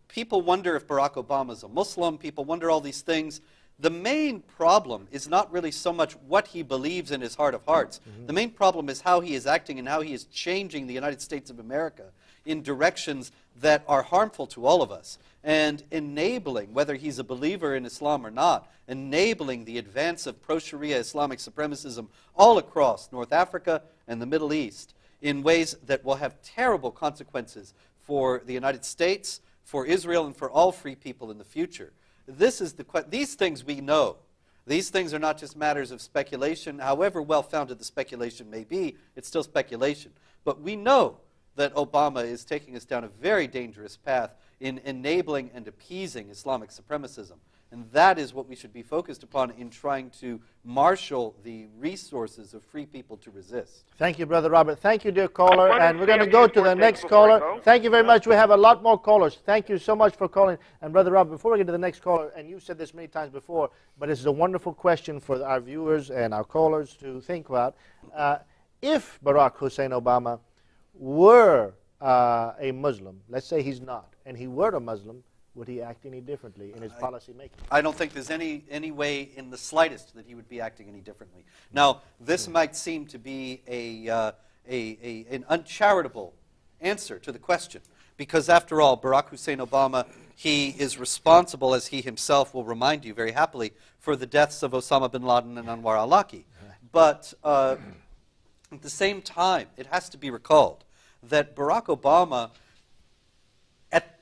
People wonder if Barack Obama is a Muslim. People wonder all these things. The main problem is not really so much what he believes in his heart of hearts. Mm-hmm. The main problem is how he is acting and how he is changing the United States of America in directions that are harmful to all of us and enabling, whether he's a believer in Islam or not, enabling the advance of pro-Sharia Islamic supremacism all across North Africa and the Middle East in ways that will have terrible consequences for the United States, for Israel, and for all free people in the future. These things we know. These things are not just matters of speculation. However well-founded the speculation may be, it's still speculation. But we know that Obama is taking us down a very dangerous path in enabling and appeasing Islamic supremacism. And that is what we should be focused upon in trying to marshal the resources of free people to resist. Thank you, Brother Robert. Thank you, dear caller. And we're going to go to the next caller. Thank you very much. We have a lot more callers. Thank you so much for calling. And Brother Robert, before we get to the next caller, and you said this many times before, but this is a wonderful question for our viewers and our callers to think about. If Barack Hussein Obama were a Muslim, let's say he's not, and he were a Muslim, would he act any differently in his policy making? I don't think there's any way in the slightest that he would be acting any differently. Now, this might seem to be an uncharitable answer to the question, Because after all, Barack Hussein Obama, he is responsible, as he himself will remind you very happily, for the deaths of Osama bin Laden and Anwar al-Awlaki. But at the same time, it has to be recalled that Barack Obama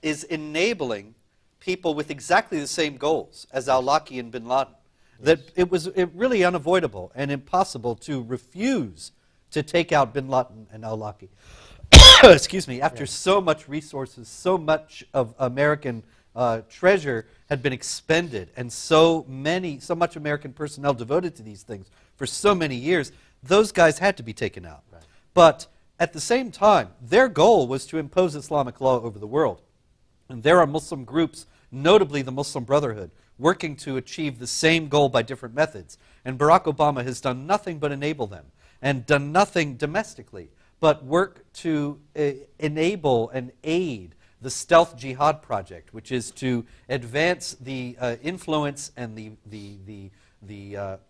is enabling people with exactly the same goals as al-Awlaki and bin Laden. That it was really unavoidable and impossible to refuse to take out bin Laden and al-Awlaki. Excuse me, after so much resources, so much of American treasure had been expended, and so much American personnel devoted to these things for so many years, those guys had to be taken out. Right. But at the same time, their goal was to impose Islamic law over the world. And there are Muslim groups, notably the Muslim Brotherhood, working to achieve the same goal by different methods. And Barack Obama has done nothing but enable them, and done nothing domestically, but work to enable and aid the stealth jihad project, which is to advance the influence and the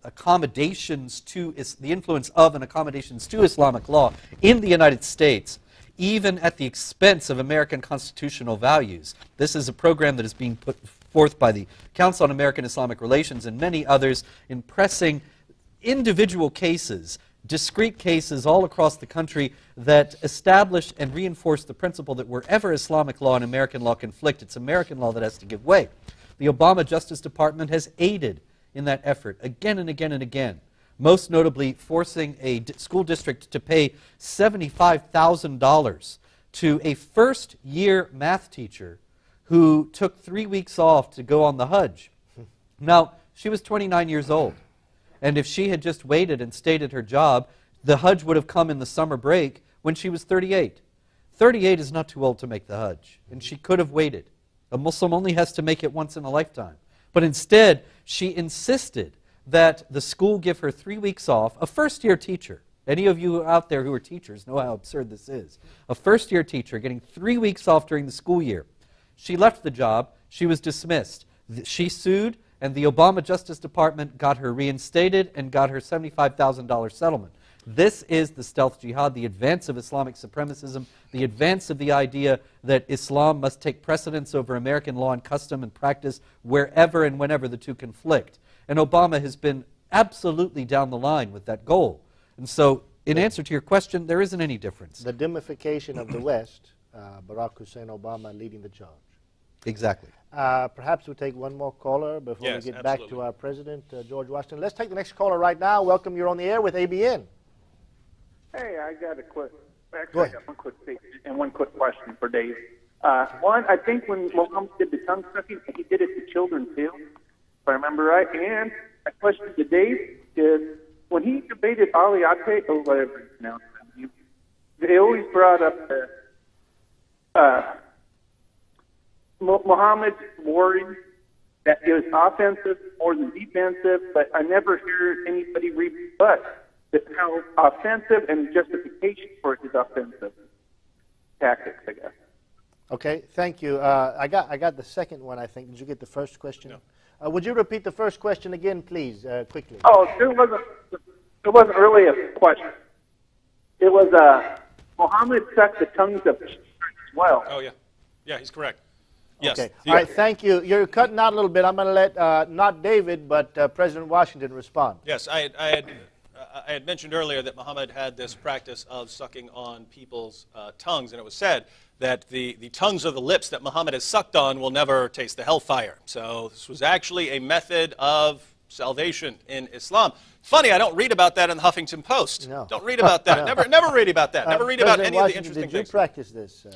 accommodations to the influence of and accommodations to Islamic law in the United States, even at the expense of American constitutional values. This is a program that is being put forth by the Council on American Islamic Relations and many others in pressing individual cases, discrete cases all across the country that establish and reinforce the principle that wherever Islamic law and American law conflict, it's American law that has to give way. The Obama Justice Department has aided in that effort again and again and again, most notably forcing a school district to pay $75,000 to a first-year math teacher who took 3 weeks off to go on the Hajj. Now, she was 29 years old. And if she had just waited and stayed at her job, the Hajj would have come in the summer break when she was 38. 38 is not too old to make the Hajj, and she could have waited. A Muslim only has to make it once in a lifetime. But instead, she insisted that the school give her 3 weeks off, a first-year teacher. Any of you out there who are teachers know how absurd this is. A first-year teacher getting 3 weeks off during the school year. She left the job. She was dismissed. She sued, and the Obama Justice Department got her reinstated and got her $75,000 settlement. This is the stealth jihad, the advance of Islamic supremacism, the advance of the idea that Islam must take precedence over American law and custom and practice wherever and whenever the two conflict. And Obama has been absolutely down the line with that goal. And so, in answer to your question, there isn't any difference. The dimmification of the West, Barack Hussein Obama leading the charge. Exactly. Perhaps we'll take one more caller before we get back to our president, George Washington. Let's take the next caller right now. Welcome, you're on the air with ABN. Hey, I got I got one quick statement and one quick question for Dave. One, I think when Muhammad did the tongue sucking, he did it to children too, if I remember right. And my question to Dave is, when he debated Ali Ate, or whatever you pronounce him, they always brought up Muhammad's worry that it was offensive more than defensive, but I never hear anybody rebut how offensive and justification for his offensive tactics, I guess. Okay, thank you. I got the second one, I think. Did you get the first question? No. Would you repeat the first question again, please, quickly? Oh, it wasn't really a question. It was Muhammad sucked the tongues of children as well. Oh, yeah. Yeah, he's correct. Yes. Okay. All right, thank you. You're cutting out a little bit. I'm going to let not David, but President Washington respond. Yes, I had mentioned earlier that Muhammad had this practice of sucking on people's tongues, and it was said that the tongues of the lips that Muhammad has sucked on will never taste the hellfire. So this was actually a method of salvation in Islam. Funny, I don't read about that in the Huffington Post. No. Don't read about that. No. Never read about that. Never read about President any of the Washington, interesting did you things. practice this?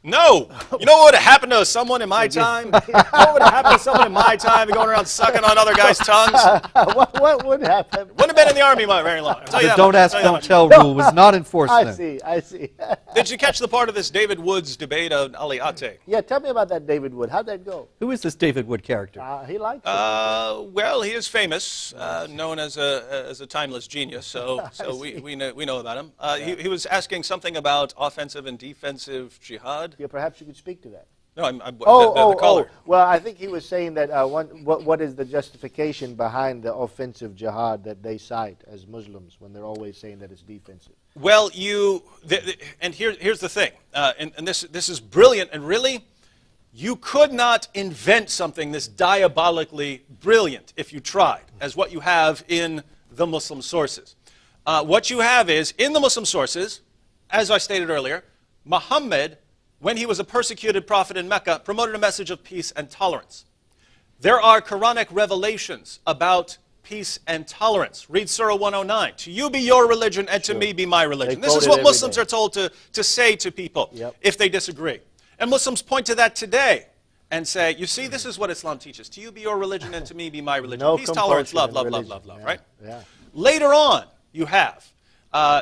No. You know what would have happened to someone in my time? What would have happened to someone in my time going around sucking on other guys' tongues? What would happen? Wouldn't have been in the army very long. The don't ask, don't tell rule was not enforced then. I see. Did you catch the part of this David Woods debate on Ali Ate? Yeah, tell me about that David Wood. How'd that go? Who is this David Wood character? He likes it. Well, he is famous, known as a timeless genius, so we know about him. He was asking something about offensive and defensive jihad. Yeah, perhaps you could speak to that. No, the caller. Well, I think he was saying that what is the justification behind the offensive jihad that they cite as Muslims when they're always saying that it's defensive? Well, and here's the thing, and this is brilliant, and really, you could not invent something this diabolically brilliant if you tried, as what you have in the Muslim sources. What you have is, in the Muslim sources, as I stated earlier, Muhammad, when he was a persecuted prophet in Mecca, promoted a message of peace and tolerance. There are Quranic revelations about peace and tolerance. Read Surah 109. To you be your religion, and to me be my religion. This is what Muslims are told to say to people if they disagree. And Muslims point to that today and say, you see, this is what Islam teaches. To you be your religion, and to me be my religion. No peace, tolerance, love, love, love, love, love, right? Yeah. Later on, you have,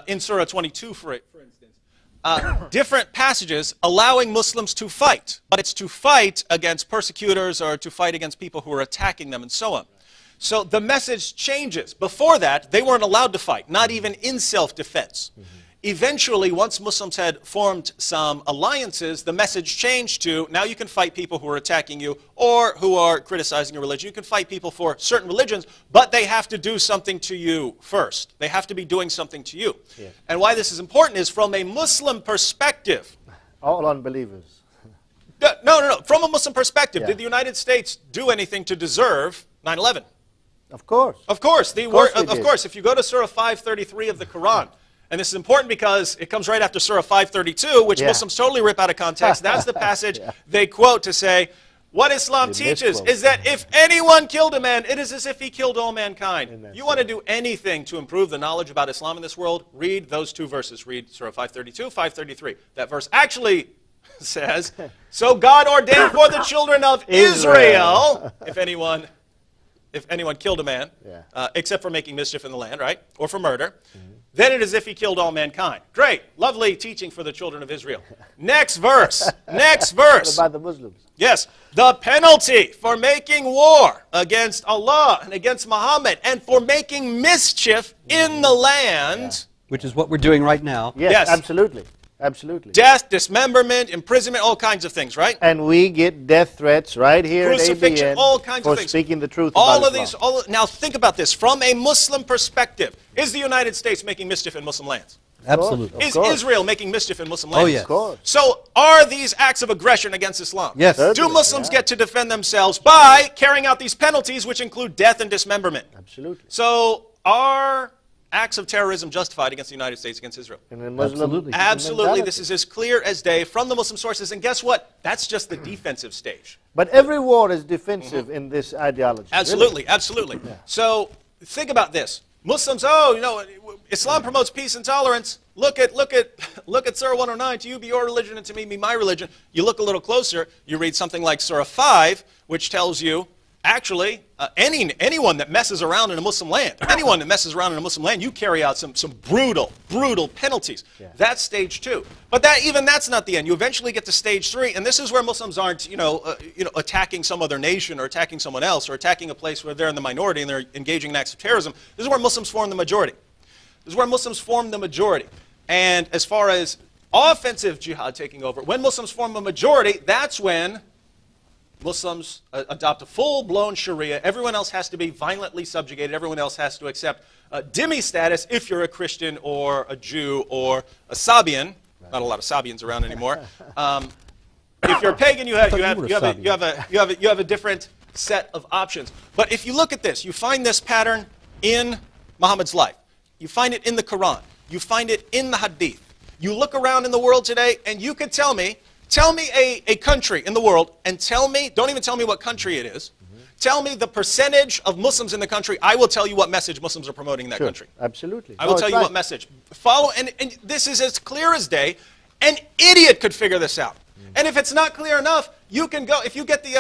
in Surah 22, for instance, different passages allowing Muslims to fight, but it's to fight against persecutors or to fight against people who are attacking them and so on. So the message changes. Before that, they weren't allowed to fight, not even in self-defense. Eventually, once Muslims had formed some alliances, the message changed to, now you can fight people who are attacking you or who are criticizing your religion. You can fight people for certain religions, but they have to do something to you first. They have to be doing something to you. Yeah. And why this is important is from a Muslim perspective. All unbelievers. No. From a Muslim perspective, did the United States do anything to deserve 9/11? Of course. Of course. Of course. If you go to Surah 533 of the Quran, and this is important because it comes right after Surah 532, which Muslims totally rip out of context. That's the passage they quote to say, what Islam teaches is that if anyone killed a man, it is as if he killed all mankind. You want to do anything to improve the knowledge about Islam in this world, read those two verses. Read Surah 532, 533. That verse actually says, so God ordained for the children of Israel, if anyone killed a man, except for making mischief in the land, right, or for murder, then it is as if he killed all mankind. Great. Lovely teaching for the children of Israel. Next verse. Next verse. What about the Muslims? Yes. The penalty for making war against Allah and against Muhammad and for making mischief in the land. Which is what we're doing right now. Yes, absolutely. Absolutely. Death, dismemberment, imprisonment, all kinds of things, right? And we get death threats right here at ABN all kinds of things. for speaking the truth all about of Islam. Now think about this. From a Muslim perspective, is the United States making mischief in Muslim lands? Absolutely. Is Israel making mischief in Muslim lands? Oh, yes. Of course. So are these acts of aggression against Islam? Yes. Do Muslims get to defend themselves by carrying out these penalties, which include death and dismemberment? Absolutely. So are acts of terrorism justified against the United States, against Israel? Absolutely. This is as clear as day from the Muslim sources. And guess what? That's just the defensive stage. But every war is defensive in this ideology. Absolutely, absolutely. Yeah. So think about this. Muslims, Islam promotes peace and tolerance. Look at Surah 109. To you be your religion, and to me be my religion. You look a little closer. You read something like Surah 5, which tells you, actually, anyone that messes around in a Muslim land, you carry out some brutal penalties. Yeah. That's stage 2. But that's not the end. You eventually get to stage 3, and this is where Muslims aren't, attacking some other nation or attacking someone else or attacking a place where they're in the minority and they're engaging in acts of terrorism. This is where Muslims form the majority. And as far as offensive jihad taking over, when Muslims form a majority, that's when Muslims adopt a full-blown Sharia. Everyone else has to be violently subjugated. Everyone else has to accept dhimmi status if you're a Christian or a Jew or a Sabian. Not a lot of Sabians around anymore. If you're a pagan, you have a different set of options. But if you look at this, you find this pattern in Muhammad's life. You find it in the Quran. You find it in the Hadith. You look around in the world today, and you could tell me a country in the world, and don't even tell me what country it is. Tell me the percentage of Muslims in the country. I will tell you what message Muslims are promoting in that country. Absolutely. I will tell you what message. Follow, and this is as clear as day. An idiot could figure this out. And if it's not clear enough, you can go, if you get the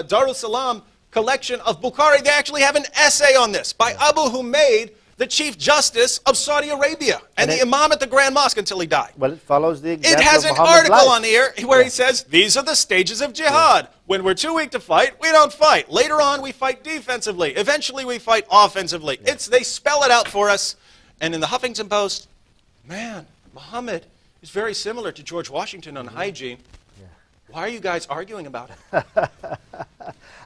Darul Salam collection of Bukhari, they actually have an essay on this by Abu Humaid, the Chief Justice of Saudi Arabia, and the Imam at the Grand Mosque until he died. Well, it follows the example It has of an Muhammad's article life. on here where he says, these are the stages of jihad. When we're too weak to fight, we don't fight. Later on, we fight defensively. Eventually, we fight offensively. They spell it out for us. And in the Huffington Post, man, Muhammad is very similar to George Washington on hygiene. Why are you guys arguing about it?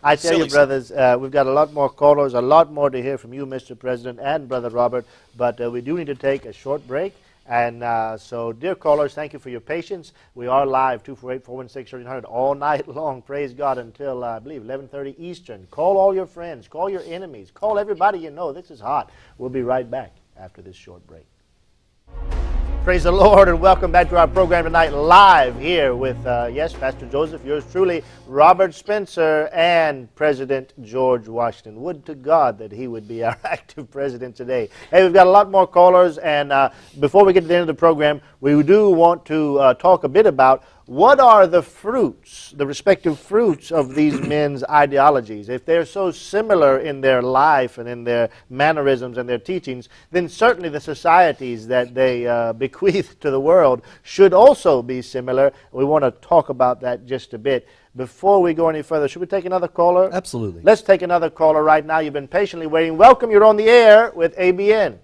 I tell you, brothers, we've got a lot more callers, a lot more to hear from you, Mr. President, and Brother Robert, but we do need to take a short break. And so, dear callers, thank you for your patience. We are live, 248-416-1300, all night long. Praise God until, I believe, 11:30 Eastern. Call all your friends. Call your enemies. Call everybody you know. This is hot. We'll be right back after this short break. Praise the Lord, and welcome back to our program tonight, live here with, yes, Pastor Joseph, yours truly, Robert Spencer, and President George Washington. Would to God that he would be our active president today. Hey, we've got a lot more callers, and before we get to the end of the program, we do want to talk a bit about what are the fruits, the respective fruits of these men's ideologies. If they're so similar in their life and in their mannerisms and their teachings, then certainly the societies that they bequeath to the world should also be similar. We want to talk about that just a bit. Before we go any further, should we take another caller? Absolutely. Let's take another caller right now. You've been patiently waiting. Welcome, you're on the air with ABN.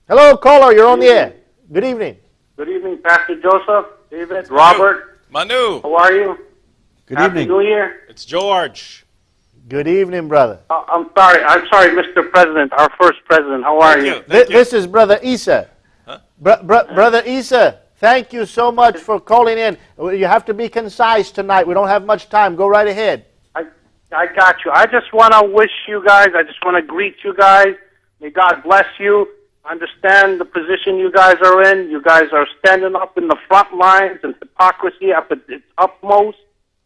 Hello, caller, you're on the air. Good evening. Good evening, Pastor Joseph, David, Robert. Manu. How are you? Good Happy evening. New Year. It's George. Good evening, brother. I'm sorry, Mr. President, our first president. How are you? This is Brother Isa. Huh? Brother Isa, thank you so much for calling in. You have to be concise tonight. We don't have much time. Go right ahead. I got you. I just want to wish you guys, I just want to greet you guys. May God bless you. Understand the position you guys are in. You guys are standing up in the front lines, and hypocrisy up at its utmost.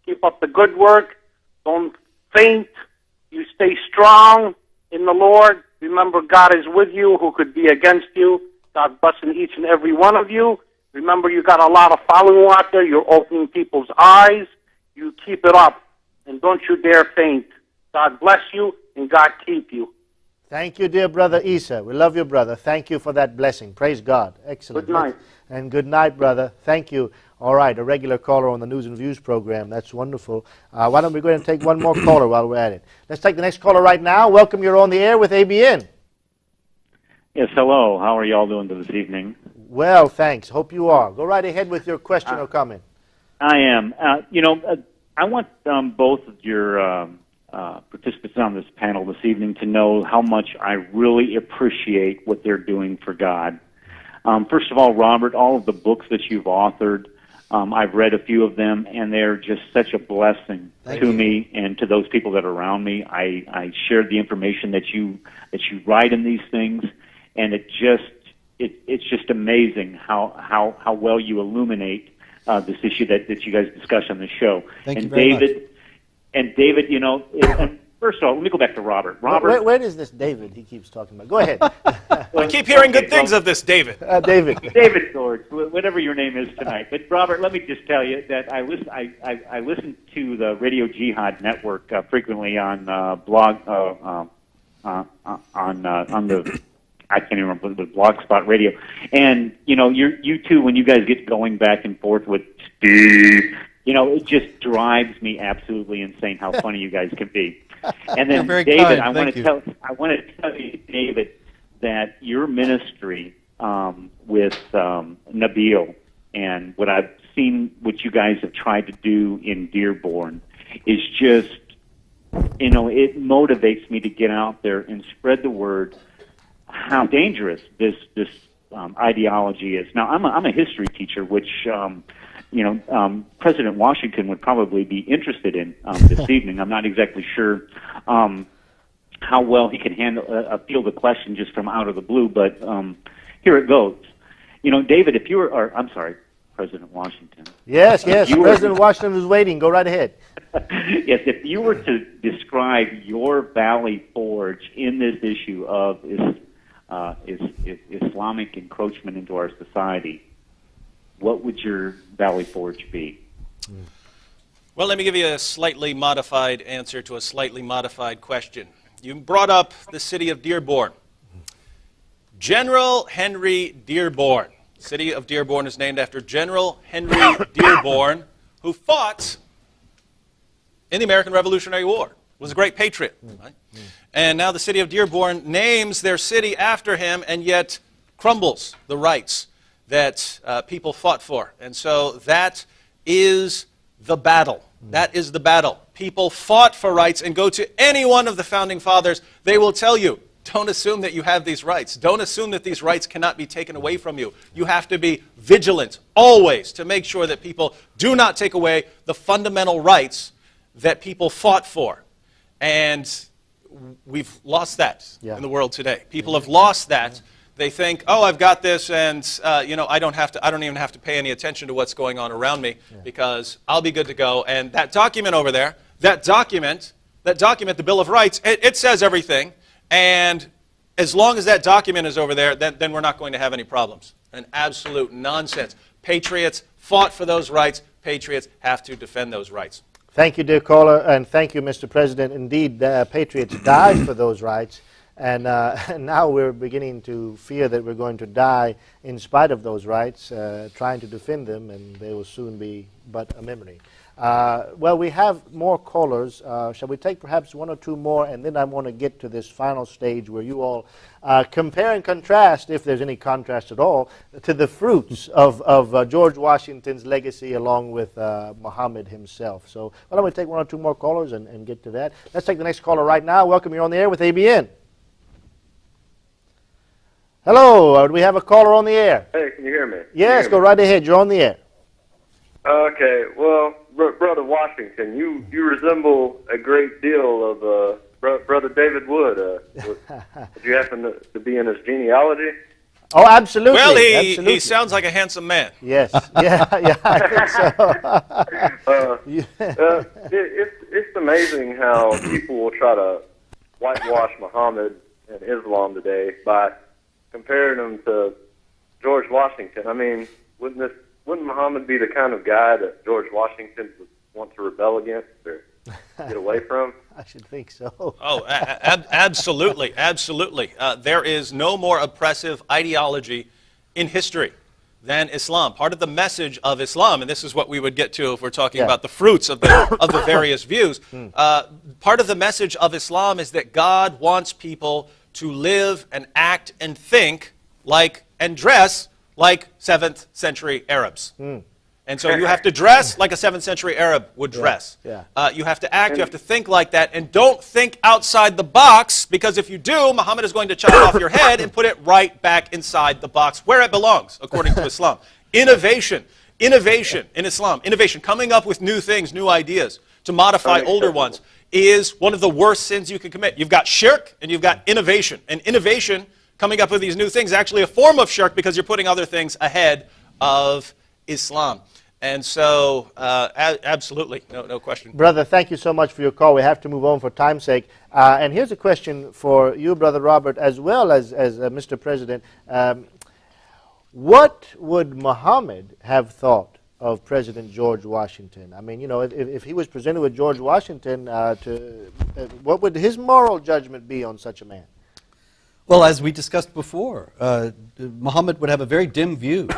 Keep up the good work. Don't faint. You stay strong in the Lord. Remember, God is with you. Who could be against you? God blessing each and every one of you. Remember, you got a lot of following out there. You're opening people's eyes. You keep it up, and don't you dare faint. God bless you, and God keep you. Thank you, dear Brother Isa. We love you, brother. Thank you for that blessing. Praise God. Excellent. Good night. And good night, brother. Thank you. All right, a regular caller on the News and Views program. That's wonderful. Why don't we go ahead and take one more caller while we're at it? Let's take the next caller right now. Welcome, you're on the air with ABN. Yes, hello. How are you all doing this evening? Well, thanks. Hope you are. Go right ahead with your question or comment. I am. I want both of your participants on this panel this evening to know how much I really appreciate what they're doing for God. First of all, Robert, all of the books that you've authored, I've read a few of them, and they're just such a blessing to me and to those people that are around me. I shared the information that you write in these things, and it's just amazing how well you illuminate this issue that you guys discuss on the show. Thank you very much. And David, and first of all, let me go back to Robert. Robert, Where is this David he keeps talking about? Go ahead. I keep hearing good things of this, David. David. David George, whatever your name is tonight. But Robert, let me just tell you that I listen to the Radio Jihad Network frequently on blog on the I can't even remember the Blogspot Radio, and you two, when you guys get going back and forth with Steve. It just drives me absolutely insane how funny you guys can be. And then, David, I want to tell you, David, that your ministry with Nabil and what I've seen, what you guys have tried to do in Dearborn, is just, it motivates me to get out there and spread the word how dangerous this ideology is. Now, I'm a history teacher, which President Washington would probably be interested in this evening. I'm not exactly sure how well he can handle field a question just from out of the blue, but here it goes. David, if you were, I'm sorry, President Washington. Yes, President Washington is waiting. Go right ahead. Yes, if you were to describe your Valley Forge in this issue of Islamic encroachment into our society, what would your Valley Forge be? Well, let me give you a slightly modified answer to a slightly modified question. You brought up the city of Dearborn. General Henry Dearborn. The city of Dearborn is named after General Henry Dearborn, who fought in the American Revolutionary War. Was a great patriot. Right? And now the city of Dearborn names their city after him and yet crumbles the rights that people fought for. And so that is the battle. That is the battle. People fought for rights, and go to any one of the founding fathers. They will tell you don't assume that you have these rights. Don't assume that these rights cannot be taken away from you. You have to be vigilant always to make sure that people do not take away the fundamental rights that people fought for. And we've lost that in the world today. People have lost that. They think, oh, I've got this, and you know, I don't even have to pay any attention to what's going on around me because I'll be good to go. And that document over there, that document, the Bill of Rights, it says everything. And as long as that document is over there, then we're not going to have any problems. An absolute nonsense. Patriots fought for those rights. Patriots have to defend those rights. Thank you, dear caller, and thank you, Mr. President. Indeed, patriots died for those rights. And now we're beginning to fear that we're going to die in spite of those rights, trying to defend them, and they will soon be but a memory. Well, we have more callers. Shall we take perhaps one or two more, and then I want to get to this final stage where you all compare and contrast, if there's any contrast at all, to the fruits of George Washington's legacy along with Muhammad himself. So why don't we take one or two more callers and get to that. Let's take the next caller right now. Welcome, you're on the air with ABN. Hello, do we have a caller on the air? Hey, can you hear me? Yes, go right ahead. You're on the air. Okay, well, Brother Washington, you resemble a great deal of Brother David Wood. Did you happen to be in his genealogy? Oh, absolutely. Well, absolutely. he sounds like a handsome man. Yes, yeah, I think so. It's amazing how people will try to whitewash Muhammad and Islam today by comparing him to George Washington. I mean, wouldn't Muhammad be the kind of guy that George Washington would want to rebel against or get away from? I should think so. Oh, absolutely, absolutely. There is no more oppressive ideology in history than Islam. Part of the message of Islam, and this is what we would get to if we're talking about the fruits of the various views, part of the message of Islam is that God wants people to live and act and think like and dress like 7th century Arabs. And so you have to dress like a 7th century Arab would dress. You have to act, you have to think like that, and don't think outside the box, because if you do, Muhammad is going to chop off your head and put it right back inside the box where it belongs, according to Islam. Innovation in Islam, innovation, coming up with new things, new ideas to modify older ones, is one of the worst sins you can commit. You've got shirk and you've got innovation. And innovation, coming up with these new things, is actually a form of shirk because you're putting other things ahead of Islam. And so, absolutely, no question. Brother, thank you so much for your call. We have to move on for time's sake. And here's a question for you, Brother Robert, as well as Mr. President. What would Muhammad have thought of President George Washington? I mean, you know, if he was presented with George Washington, what would his moral judgment be on such a man? Well, as we discussed before, Muhammad would have a very dim view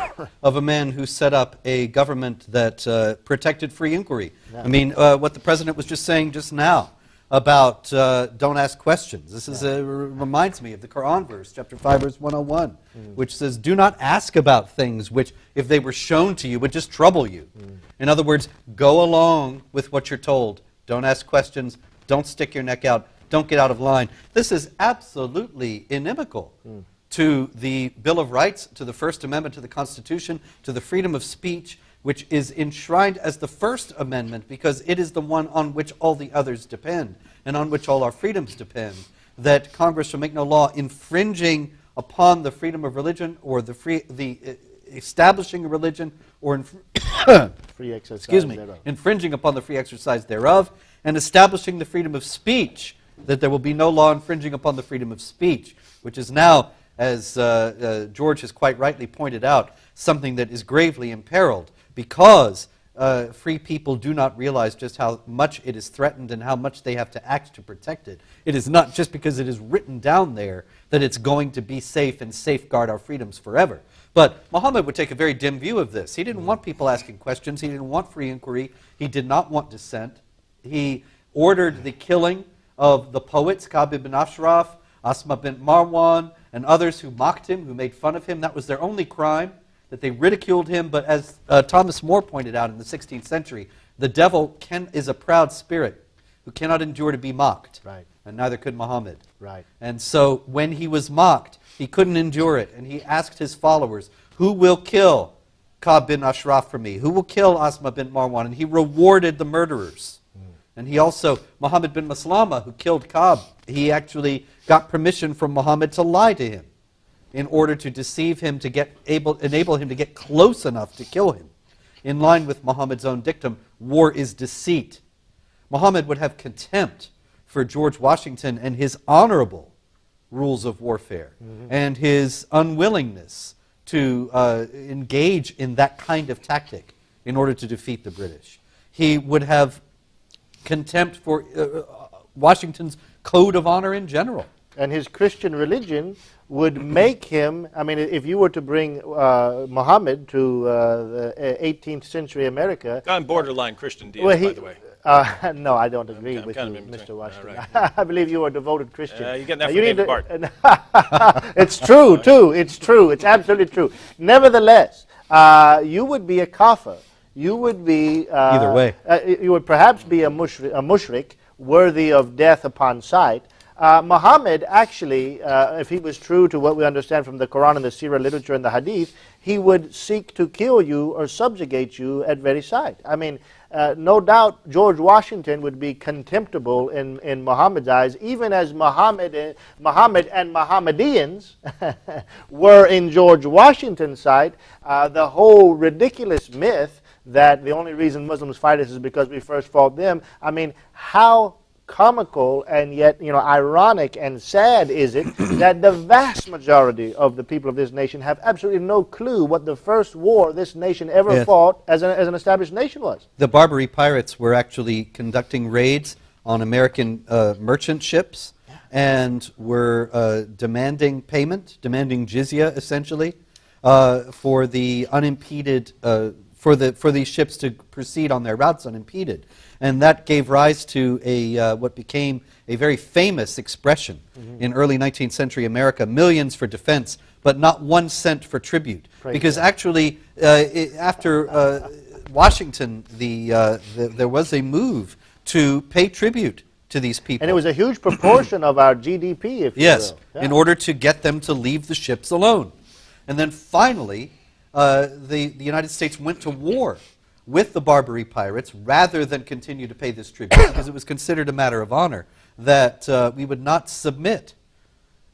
of a man who set up a government that protected free inquiry. I mean, what the President was just saying just now about don't ask questions. This is reminds me of the Quran verse, chapter 5, verse 101, which says, do not ask about things which, if they were shown to you, would just trouble you. In other words, go along with what you're told. Don't ask questions. Don't stick your neck out. Don't get out of line. This is absolutely inimical to the Bill of Rights, to the First Amendment, to the Constitution, to the freedom of speech, which is enshrined as the First Amendment because it is the one on which all the others depend and on which all our freedoms depend, that Congress shall make no law infringing upon the freedom of religion or the establishing a religion or Free exercise excuse me, thereof. infringing upon the free exercise thereof, and establishing the freedom of speech, that there will be no law infringing upon the freedom of speech, which is now, as George has quite rightly pointed out, something that is gravely imperiled because free people do not realize just how much it is threatened and how much they have to act to protect it. It is not just because it is written down there that it's going to be safe and safeguard our freedoms forever. But Muhammad would take a very dim view of this. He didn't want people asking questions. He didn't want free inquiry. He did not want dissent. He ordered the killing of the poets, Ka'b ibn Ashraf, Asma bint Marwan, and others who mocked him, who made fun of him. That was their only crime, that they ridiculed him. But as Thomas More pointed out in the 16th century, the devil is a proud spirit who cannot endure to be mocked. Right. and neither could Muhammad. Right. And so when he was mocked, he couldn't endure it, and he asked his followers, who will kill Ka'b bin Ashraf for me? Who will kill Asma bin Marwan? And he rewarded the murderers. And he also, Muhammad bin Maslama, who killed Ka'b, he actually got permission from Muhammad to lie to him in order to deceive him, to enable him to get close enough to kill him. In line with Muhammad's own dictum, war is deceit. Muhammad would have contempt for George Washington and his honorable rules of warfare and his unwillingness to engage in that kind of tactic in order to defeat the British. He would have contempt for Washington's code of honor in general. And his Christian religion would make him, I mean, if you were to bring Muhammad to the 18th century America... I'm borderline Christian deist, well, by the way. No, I don't agree with you, Mr. Washington. Right. I believe you are a devoted Christian. You're getting that from David Barton. It's true, too. It's true. It's absolutely true. Nevertheless, you would be a kafir. You would be... either way. You would perhaps be a mushrik, worthy of death upon sight. Muhammad actually, if he was true to what we understand from the Quran and the Sirah literature and the Hadith, he would seek to kill you or subjugate you at very sight. I mean, no doubt George Washington would be contemptible in Muhammad's eyes, even as Muhammad and Mohammedans were in George Washington's sight. The whole ridiculous myth that the only reason Muslims fight us is because we first fought them. I mean, how comical and yet, ironic and sad is it that the vast majority of the people of this nation have absolutely no clue what the first war this nation ever fought as an established nation was. The Barbary pirates were actually conducting raids on American merchant ships and were demanding payment, demanding jizya essentially, for the unimpeded, for these ships to proceed on their routes unimpeded. And that gave rise to what became a very famous expression in early 19th century America: millions for defense, but not 1 cent for tribute. Because actually, after Washington, there was a move to pay tribute to these people. And it was a huge proportion of our GDP, if you will. Yeah. In order to get them to leave the ships alone. And then finally, the United States went to war with the Barbary pirates rather than continue to pay this tribute because it was considered a matter of honor that we would not submit.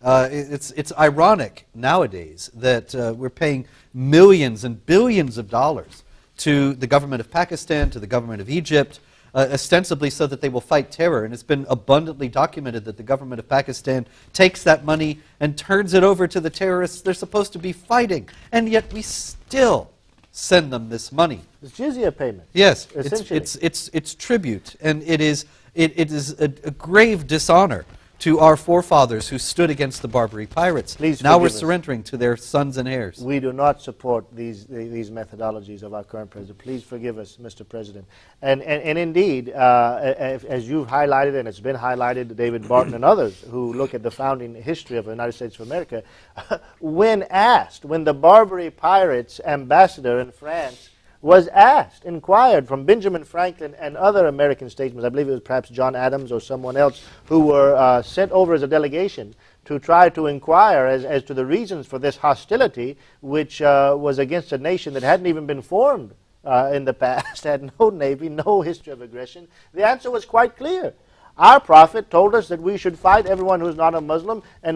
It's ironic nowadays that we're paying millions and billions of dollars to the government of Pakistan, to the government of Egypt, ostensibly so that they will fight terror. And it's been abundantly documented that the government of Pakistan takes that money and turns it over to the terrorists they're supposed to be fighting. And yet we still send them this money. It's jizya payment. Yes, essentially. it's tribute, and it is a grave dishonor to our forefathers who stood against the Barbary pirates. Please now we're forgive us. surrendering to their sons and heirs. We do not support these methodologies of our current president. Please forgive us, Mr. President. And indeed, as you've highlighted, and it's been highlighted to David Barton and others who look at the founding history of the United States of America, when the Barbary Pirates ambassador in France was inquired from Benjamin Franklin and other American statesmen, I believe it was perhaps John Adams or someone else, who were sent over as a delegation to try to inquire as to the reasons for this hostility, which was against a nation that hadn't even been formed in the past, had no navy, no history of aggression. The answer was quite clear. Our prophet told us that we should fight everyone who's not a Muslim, and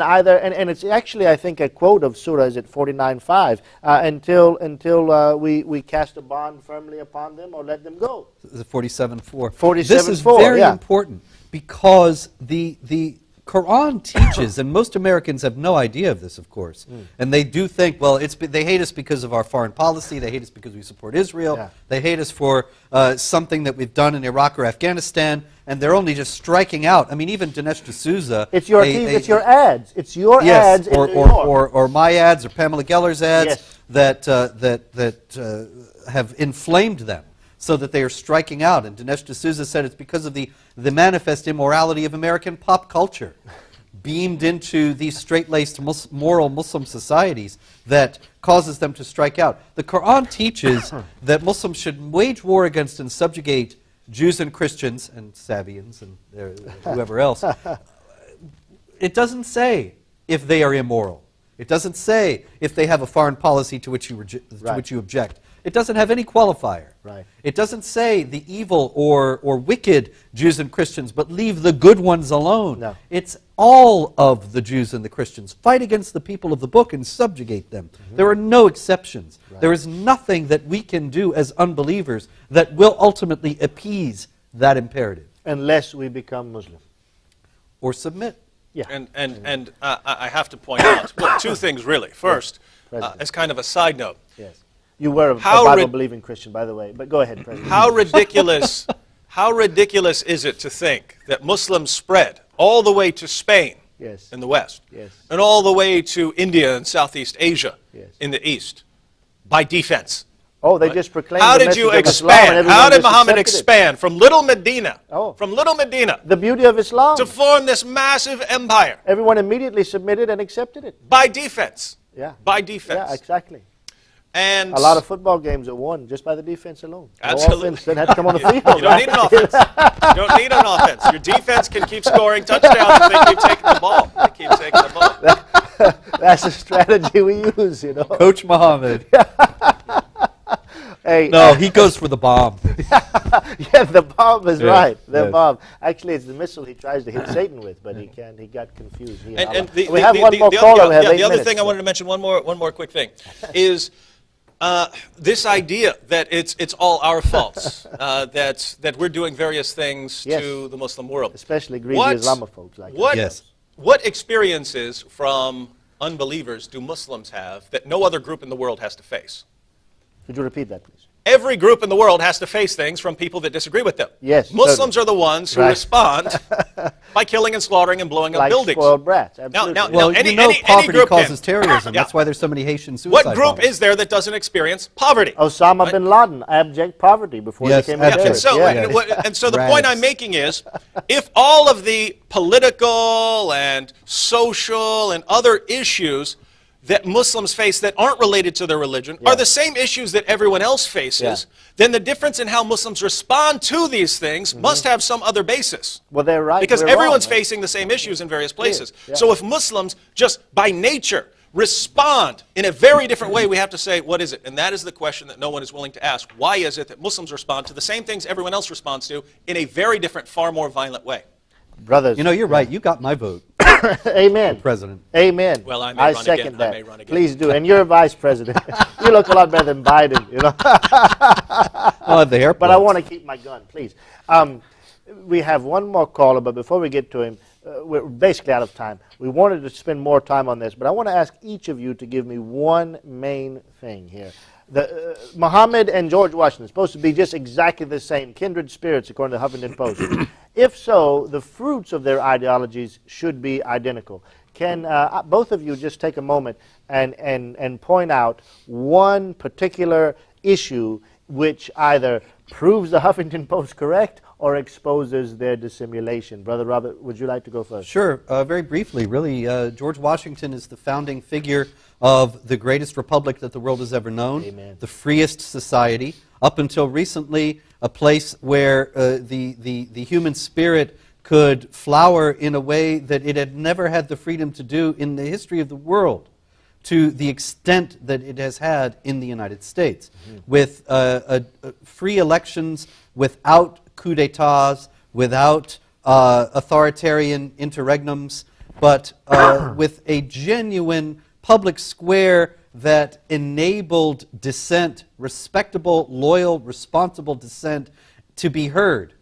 it's actually, I think, a quote of Surah, is it 49:5, until we cast a bond firmly upon them or let them go. 47:4. 47:4. This is very important because the Quran teaches, and most Americans have no idea of this, of course, and they do think, well, they hate us because of our foreign policy, they hate us because we support Israel, they hate us for something that we've done in Iraq or Afghanistan, and they're only just striking out. I mean, even Dinesh D'Souza... It's your ads. It's your ads in New York. Or my ads, or Pamela Geller's ads that have inflamed them, so that they are striking out. And Dinesh D'Souza said it's because of the manifest immorality of American pop culture, beamed into these straight-laced moral Muslim societies, that causes them to strike out. The Quran teaches that Muslims should wage war against and subjugate Jews and Christians and Sabians and whoever else it doesn't say if they are immoral. It doesn't say if they have a foreign policy to which you object. It doesn't have any qualifier. Right. It doesn't say the evil or wicked Jews and Christians, but leave the good ones alone. No. It's all of the Jews and the Christians. Fight against the people of the book and subjugate them. There are no exceptions. Right. There is nothing that we can do as unbelievers that will ultimately appease that imperative. Unless we become Muslim. Or submit. Yeah. And I have to point out, well, two things really. First, President. as kind of a side note, Yes. You were a How Bible-believing Christian, by the way. But go ahead, President. how ridiculous is it to think that Muslims spread all the way to Spain Yes. in the West, Yes. and all the way to India and Southeast Asia Yes. in the East by defense? Oh, they just proclaimed How the did you message of Islam and expand? everyone How did just Muhammad accepted it. expand from little Medina, Oh. from little Medina, The beauty of Islam. to form this massive empire Everyone immediately submitted and accepted it. by defense? Yeah. By defense. Yeah, exactly. And A lot of football games are won just by the defense alone. Absolutely. No offense, didn't have to come on the field. you don't need an offense. You don't need an offense. Your defense can keep scoring touchdowns if they keep taking the ball. They keep taking the ball. That's the strategy we use, you know. Coach Muhammad. Hey, No, he goes for the bomb. yeah, the bomb is Yeah, right. The yes. bomb. Actually, it's the missile he tries to hit Satan with, but he can't. He got confused. He And Allah. the, we have one more caller. We have 8 the other minutes. thing I wanted to mention, one more quick thing, is this idea that it's all our faults, that we're doing various things Yes. to the Muslim world. Especially greasy What- Islamophobes like What, Yes. what experiences from unbelievers do Muslims have that no other group in the world has to face? Could you repeat that, please? Every group in the world has to face things from people that disagree with them. Yes, Muslims certainly. are the ones who Right. respond by killing and slaughtering and blowing up Like buildings. spoiled brats. Absolutely. now- Well, any- you know any poverty group causes can. terrorism. Yeah. That's why there's so many Haitian suicide What group bombers. is there that doesn't experience poverty? Osama bin Laden, abject poverty before Yes, he became a abject. And terrorist. so, Yeah. and so the point I'm making is, if all of the political and social and other issues that Muslims face that aren't related to their religion are the same issues that everyone else faces, then the difference in how Muslims respond to these things must have some other basis. Well, they're right. Because we're everyone's wrong, right? facing the same issues in various places. Yeah. So if Muslims just by nature respond in a very different way, we have to say, what is it? And that is the question that no one is willing to ask. Why is it that Muslims respond to the same things everyone else responds to in a very different, far more violent way? Brothers. You know, you're right. You got my vote, Amen. President. Amen. Well, I may run second again. that. I may run again. Please do. And you're vice president. You look a lot better than Biden, you know. I'll have the hair But I plucked. want to keep my gun, please. We have one more caller, but before we get to him, we're basically out of time. We wanted to spend more time on this, but I want to ask each of you to give me one main thing here. Muhammad and George Washington are supposed to be just exactly the same, kindred spirits, according to the Huffington Post. If so, the fruits of their ideologies should be identical. Can both of you just take a moment and point out one particular issue which either proves the Huffington Post correct or exposes their dissimulation? Brother Robert, would you like to go first? Sure. Very briefly, really, George Washington is the founding figure of the greatest republic that the world has ever known, Amen. the freest society, up until recently, a place where the human spirit could flower in a way that it had never had the freedom to do in the history of the world, to the extent that it has had in the United States, with free elections, without coups d'etats, without authoritarian interregnums, but with a genuine public square that enabled dissent, respectable, loyal, responsible dissent, to be heard,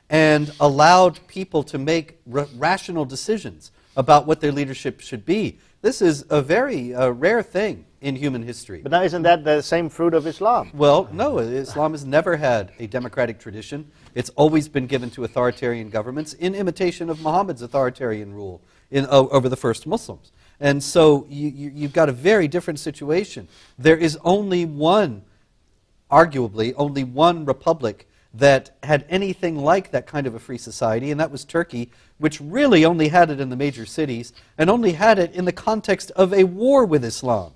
and allowed people to make rational decisions about what their leadership should be. This is a very rare thing in human history. But now isn't that the same fruit of Islam? Well, no, Islam has never had a democratic tradition. It's always been given to authoritarian governments in imitation of Muhammad's authoritarian rule over the first Muslims. And so you've got a very different situation. There is only one, arguably, only one republic that had anything like that kind of a free society, and that was Turkey, which really only had it in the major cities, and only had it in the context of a war with Islam.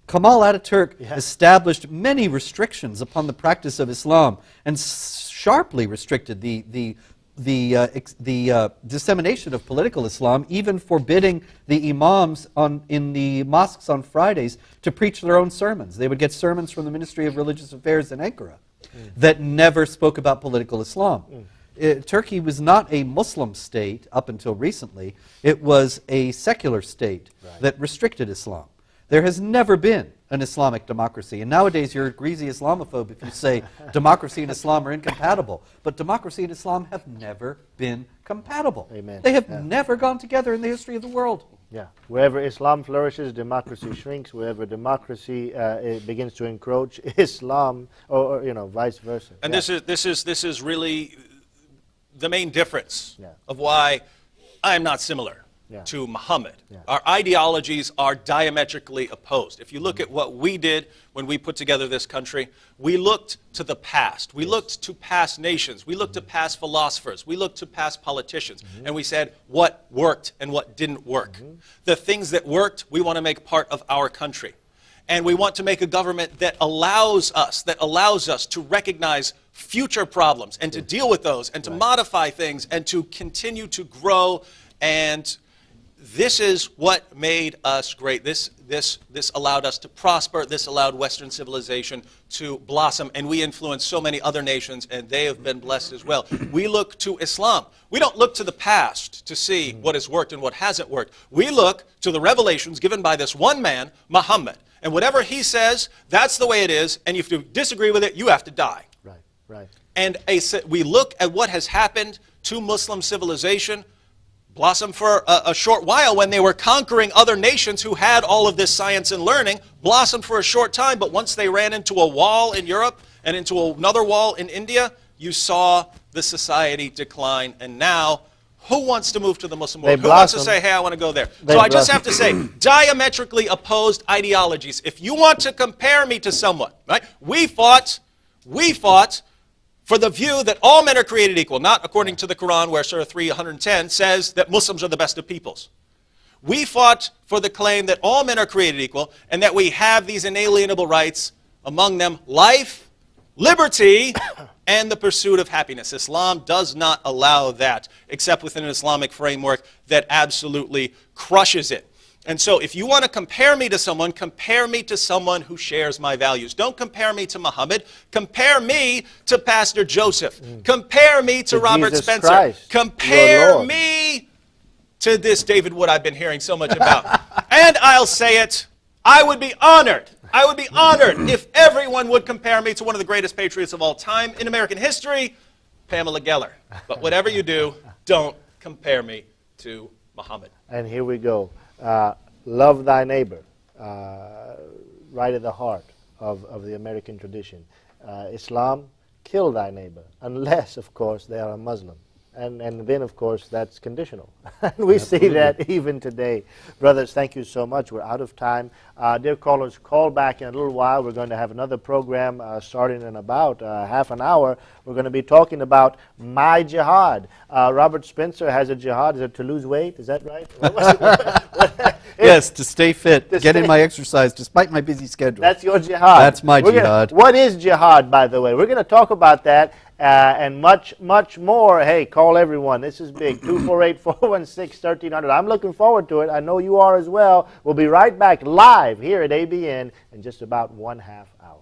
Kemal Ataturk established many restrictions upon the practice of Islam, and sharply restricted the dissemination of political Islam, even forbidding the imams in the mosques on Fridays to preach their own sermons. They would get sermons from the Ministry of Religious Affairs in Ankara that never spoke about political Islam. Turkey was not a Muslim state up until recently. It was a secular state that restricted Islam. There has never been an Islamic democracy. And nowadays you're a greasy Islamophobe if you say democracy and Islam are incompatible. But democracy and Islam have never been compatible. Amen. They have never gone together in the history of the world. Yeah. Wherever Islam flourishes, democracy shrinks. Wherever democracy it begins to encroach, Islam, or vice versa. And this is really the main difference of why I am not similar to Muhammad. Our ideologies are diametrically opposed. If you look at what we did when we put together this country, we looked to the past. We looked to past nations. We looked to past philosophers. We looked to past politicians. And we said what worked and what didn't work. The things that worked, we want to make part of our country. And we want to make a government that allows us to recognize future problems and to deal with those and to modify things and to continue to grow. And this is what made us great. This allowed us to prosper. This allowed Western civilization to blossom. And we influenced so many other nations, and they have been blessed as well. We look to Islam. We don't look to the past to see what has worked and what hasn't worked. We look to the revelations given by this one man, Muhammad. And whatever he says, that's the way it is. And if you disagree with it, you have to die. Right. And we look at what has happened to Muslim civilization blossom for a short while when they were conquering other nations who had all of this science and learning, blossomed for a short time, but once they ran into a wall in Europe and into another wall in India, you saw the society decline. And now, who wants to move to the Muslim world? Who wants to say, hey, I want to go there? So I just have to say, diametrically opposed ideologies. If you want to compare me to someone, right? We fought for the view that all men are created equal, not according to the Quran, where Surah 310 says that Muslims are the best of peoples. We fought for the claim that all men are created equal and that we have these inalienable rights, among them life, liberty, and the pursuit of happiness. Islam does not allow that, except within an Islamic framework that absolutely crushes it. And so if you want to compare me to someone who shares my values. Don't compare me to Muhammad. Compare me to Pastor Joseph. Compare me to Robert Jesus Spencer. Christ, compare me to this David Wood I've been hearing so much about. And I'll say it, I would be honored if everyone would compare me to one of the greatest patriots of all time in American history, Pamela Geller. But whatever you do, don't compare me to Muhammad. And here we go. Love thy neighbor, right at the heart of the American tradition. Islam, kill thy neighbor, unless, of course, they are a Muslim. And then, of course, that's conditional. And we see that even today. Brothers, thank you so much. We're out of time. Dear callers, call back in a little while. We're going to have another program starting in about half an hour. We're going to be talking about my jihad. Robert Spencer has a jihad. Is it to lose weight? Is that right? Yes, to stay fit, get in my exercise despite my busy schedule. That's your jihad. That's my jihad. What is jihad, by the way? We're going to talk about that. And much more. Hey, call everyone. This is big. 248-416-1300. I'm looking forward to it. I know you are as well. We'll be right back live here at ABN in just about 1/2 hour.